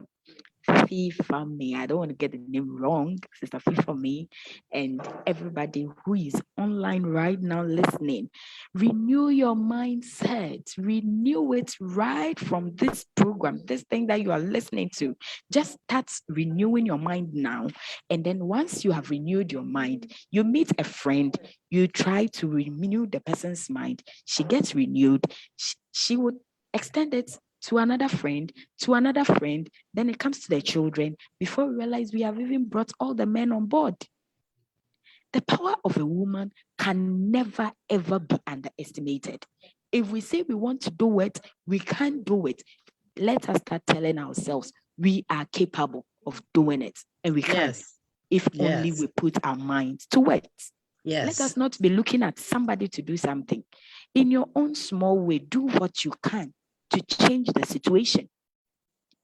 FIFA Me. I don't want to get the name wrong, Sister FIFA Me, and everybody who is online right now listening. Renew your mindset, renew it right from this program, this thing that you are listening to. Just start renewing your mind now. And then once you have renewed your mind, you meet a friend, you try to renew the person's mind. She gets renewed, she would extend it to another friend, then it comes to the children. Before we realize, we have even brought all the men on board. The power of a woman can never, ever be underestimated. If we say we want to do it, we can't do it. Let us start telling ourselves we are capable of doing it, and we can, if only we put our minds to it. Let us not be looking at somebody to do something. In your own small way, do what you can to change the situation.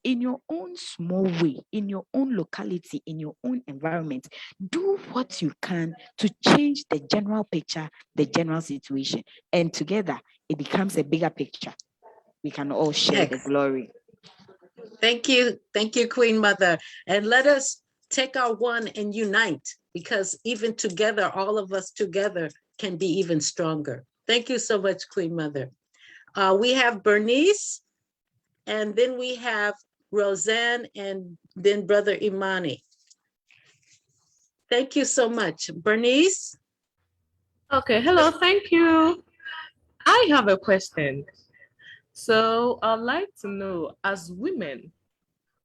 in your own small way, in your own locality, in your own environment, do what you can to change the general picture, the general situation. And together, it becomes a bigger picture. We can all share the glory. Thank you, Queen Mother. And let us take our one and unite, because even together, all of us together can be even stronger. Thank you so much, Queen Mother. We have Bernice, and then we have Roseanne, and then Brother Imani. Thank you so much. Bernice? Okay, hello, thank you. I have a question. So I'd like to know, as women,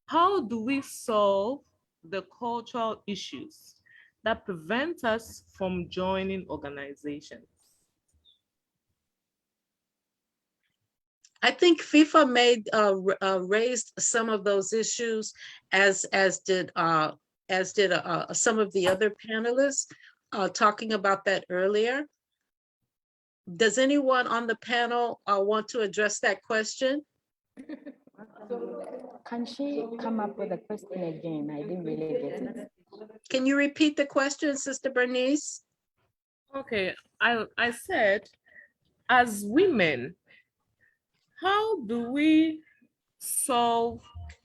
how do we solve the cultural issues that prevent us from joining organizations? I think FIFA raised some of those issues, as did some of the other panelists talking about that earlier. Does anyone on the panel want to address that question? Can she come up with a question again? I didn't really get it. Can you repeat the question, Sister Bernice? Okay, I said, as women, how do we solve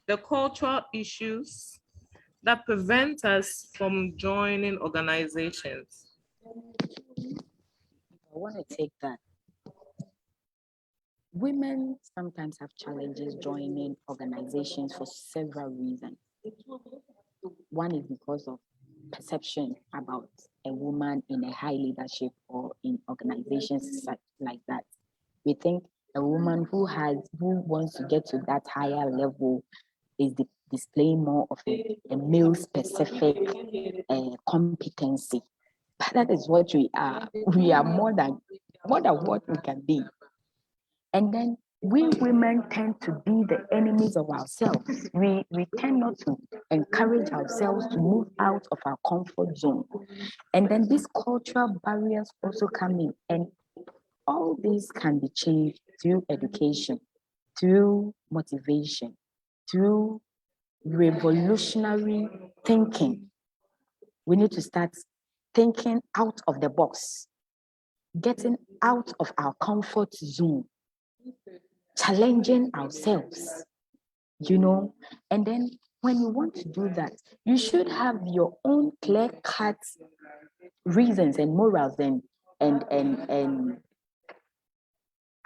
the cultural issues that prevent us from joining organizations? I want to take that. Women sometimes have challenges joining organizations for several reasons. One is because of perception about a woman in a high leadership or in organizations like that. We think a woman who wants to get to that higher level is displaying more of a male-specific competency. But that is what we are. We are more than what we can be. And then we women tend to be the enemies of ourselves. We tend not to encourage ourselves to move out of our comfort zone. And then these cultural barriers also come in. And all these can be changed through education, through motivation, through revolutionary thinking. We need to start thinking out of the box, getting out of our comfort zone, challenging ourselves, and then when you want to do that, you should have your own clear-cut reasons and morals and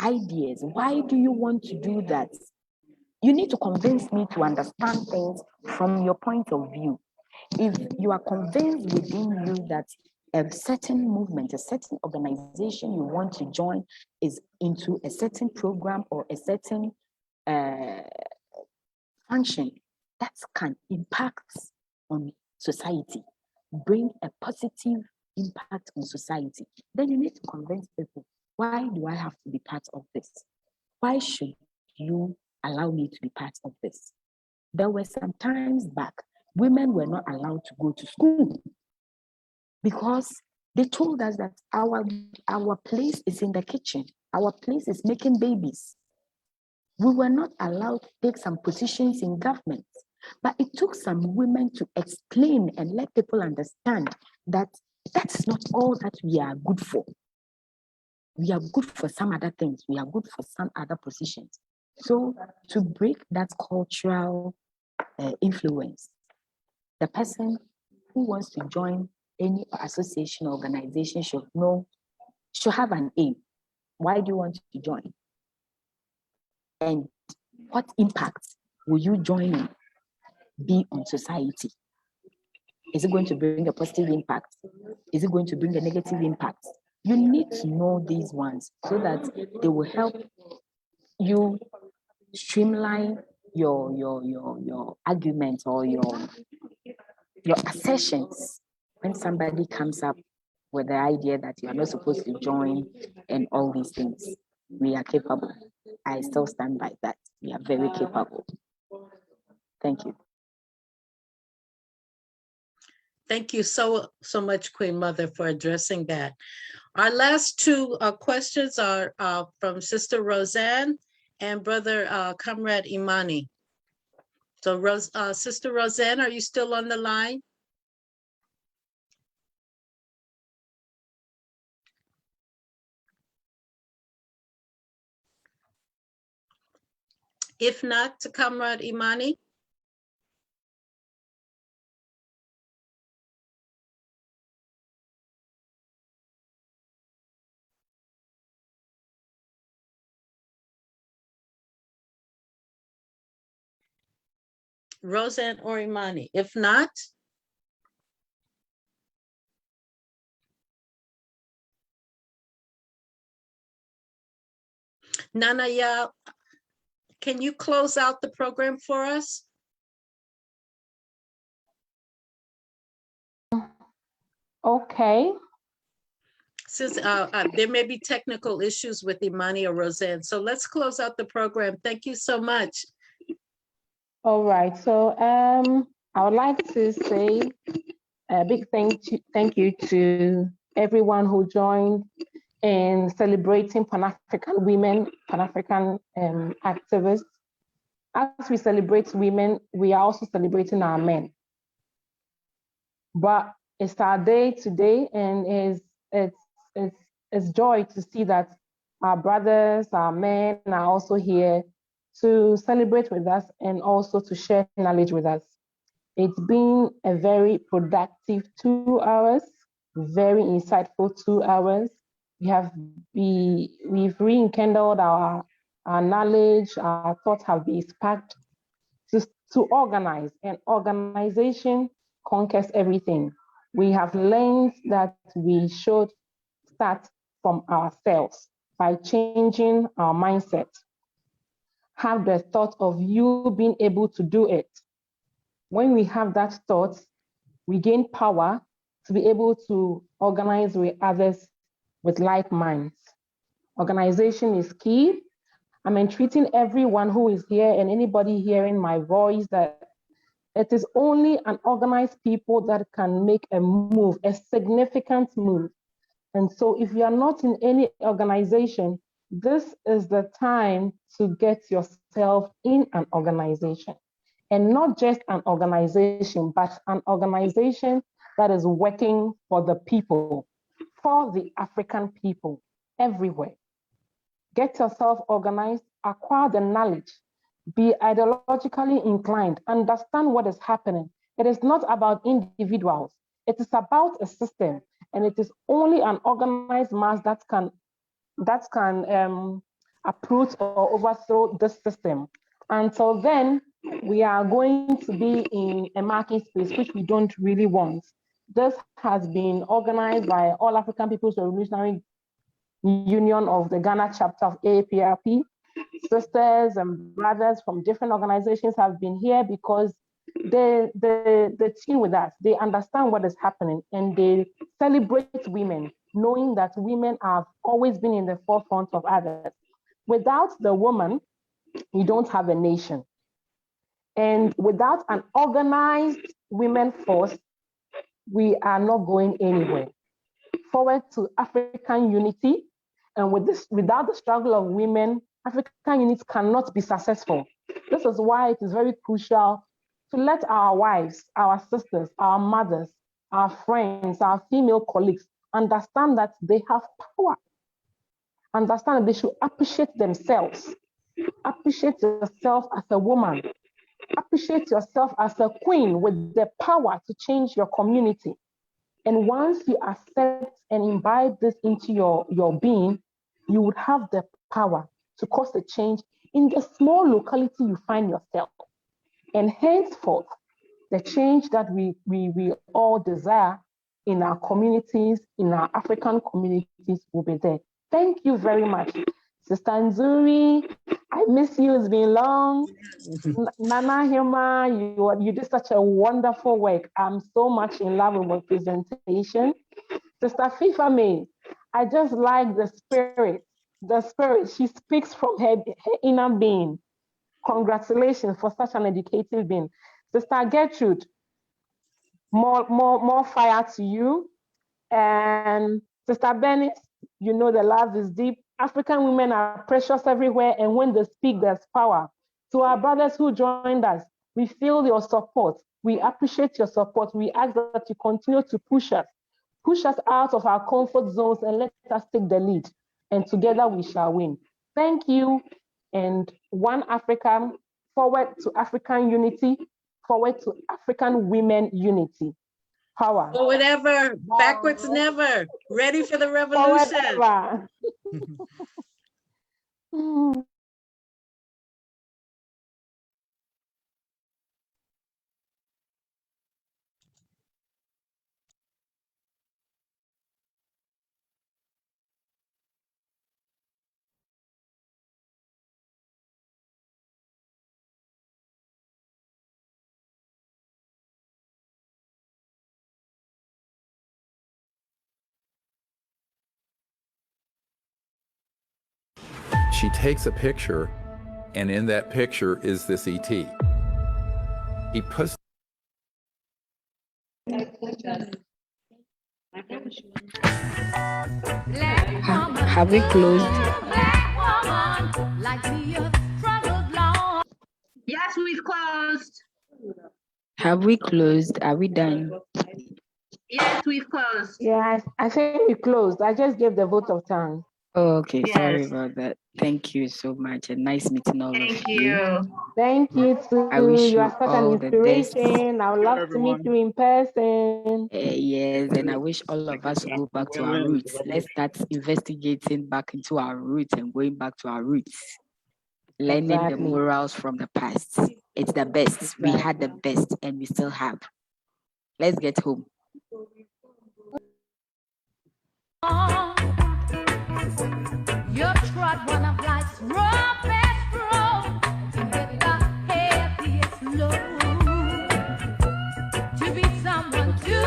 ideas. Why do you want to do that? You need to convince me to understand things from your point of view. If you are convinced within you that a certain movement, a certain organization you want to join is into a certain program or a certain function that can impact on society, bring a positive impact on society, then you need to convince people, why do I have to be part of this? Why should you allow me to be part of this? There were some times back, women were not allowed to go to school because they told us that our place is in the kitchen. Our place is making babies. We were not allowed to take some positions in government. But it took some women to explain and let people understand that that's not all that we are good for. We are good for some other things. We are good for some other positions. So to break that cultural influence, the person who wants to join any association or organization should have an aim. Why do you want to join? And what impact will you join be on society? Is it going to bring a positive impact? Is it going to bring a negative impact? You need to know these ones so that they will help you streamline your argument or your assertions when somebody comes up with the idea that you are not supposed to join and all these things. We are capable. I still stand by that. We are very capable. Thank you. Thank you so much, Queen Mother, for addressing that. Our last two questions are from Sister Roseanne and Brother Comrade Imani. So Sister Roseanne, are you still on the line? If not, to Comrade Imani. Roseanne or Imani. If not, Nanaya, can you close out the program for us? Okay. Since there may be technical issues with Imani or Roseanne, so let's close out the program. Thank you so much. All right. So I would like to say a big thank you to everyone who joined in celebrating Pan-African women, Pan-African activists. As we celebrate women, we are also celebrating our men. But it's our day today, and it's joy to see that our brothers, our men are also here to celebrate with us and also to share knowledge with us. It's been a very productive 2 hours, very insightful 2 hours. We've rekindled our knowledge, our thoughts have been sparked to organize, and organization conquers everything. We have learned that we should start from ourselves by changing our mindset. Have the thought of you being able to do it. When we have that thought, we gain power to be able to organize with others with like minds. Organization is key. I'm entreating everyone who is here and anybody hearing my voice that it is only an organized people that can make a move, a significant move. And so if you are not in any organization, this is the time to get yourself in an organization. And not just an organization, but an organization that is working for the people, for the African people, everywhere. Get yourself organized, acquire the knowledge, be ideologically inclined, understand what is happening. It is not about individuals. It is about a system, and it is only an organized mass that can uproot or overthrow this system. Until then, we are going to be in a market space, which we don't really want. This has been organized by All African People's Revolutionary Union of the Ghana Chapter of A-APRP. Sisters and brothers from different organizations have been here because they tune with us. They understand what is happening and they celebrate women, knowing that women have always been in the forefront of others. Without the woman, you don't have a nation. And without an organized women force, we are not going anywhere. Forward to African unity, and without the struggle of women, African unity cannot be successful. This is why it is very crucial to let our wives, our sisters, our mothers, our friends, our female colleagues understand that they have power. Understand that they should appreciate themselves. Appreciate yourself as a woman. Appreciate yourself as a queen with the power to change your community. And once you accept and imbibe this into your being, you would have the power to cause a change in the small locality you find yourself. And henceforth, the change that we all desire in our communities, in our African communities will be there. Thank you very much. Sister Nzuri, I miss you, it's been long. Nana Hima, you did such a wonderful work. I'm so much in love with your presentation. Sister FIFA May, I just like the spirit. She speaks from her inner being. Congratulations for such an educative being. Sister Gertrude, more fire to you. And Sister Bennett, you know the love is deep. African women are precious everywhere, and when they speak, there's power. To our brothers who joined us, We feel your support. We appreciate your support. We ask that you continue to push us out of our comfort zones and let us take the lead. And together we shall win. Thank you. And one Africa, forward to African unity, forward to African women unity. Power. Or whatever, backwards never. Ready for the revolution. She takes a picture, and in that picture is this ET. He puts. Have we closed? Yes, we've closed. Have we closed? Are we done? Yes, we've closed. Yes, I think we closed. I just gave the vote of thanks. Oh, okay, Yes. sorry about that. Thank you so much, and nice meeting all of you. Thank you. Thank you too. I wish You you are such an all the best. inspiration. I would love to meet you in person. Yes, and I wish all of us to go back to our roots. Let's start investigating back into our roots and going back to our roots. Learning the morals from the past. It's the best. We had the best and we still have. Let's get home. You trod one of life's roughest roads and get the heaviest load. To be someone to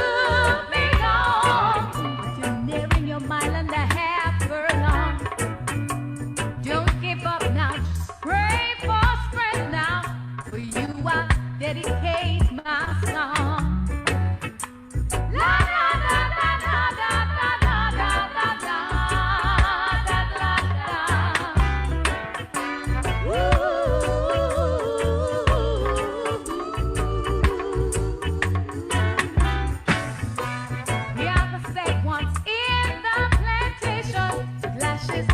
belong, but you're nearing your mile and a half furlong. Don't give up now, just pray for strength now. For you I dedicate my song. La la la la la la la la la la. We are the same ones in the plantation. Lashes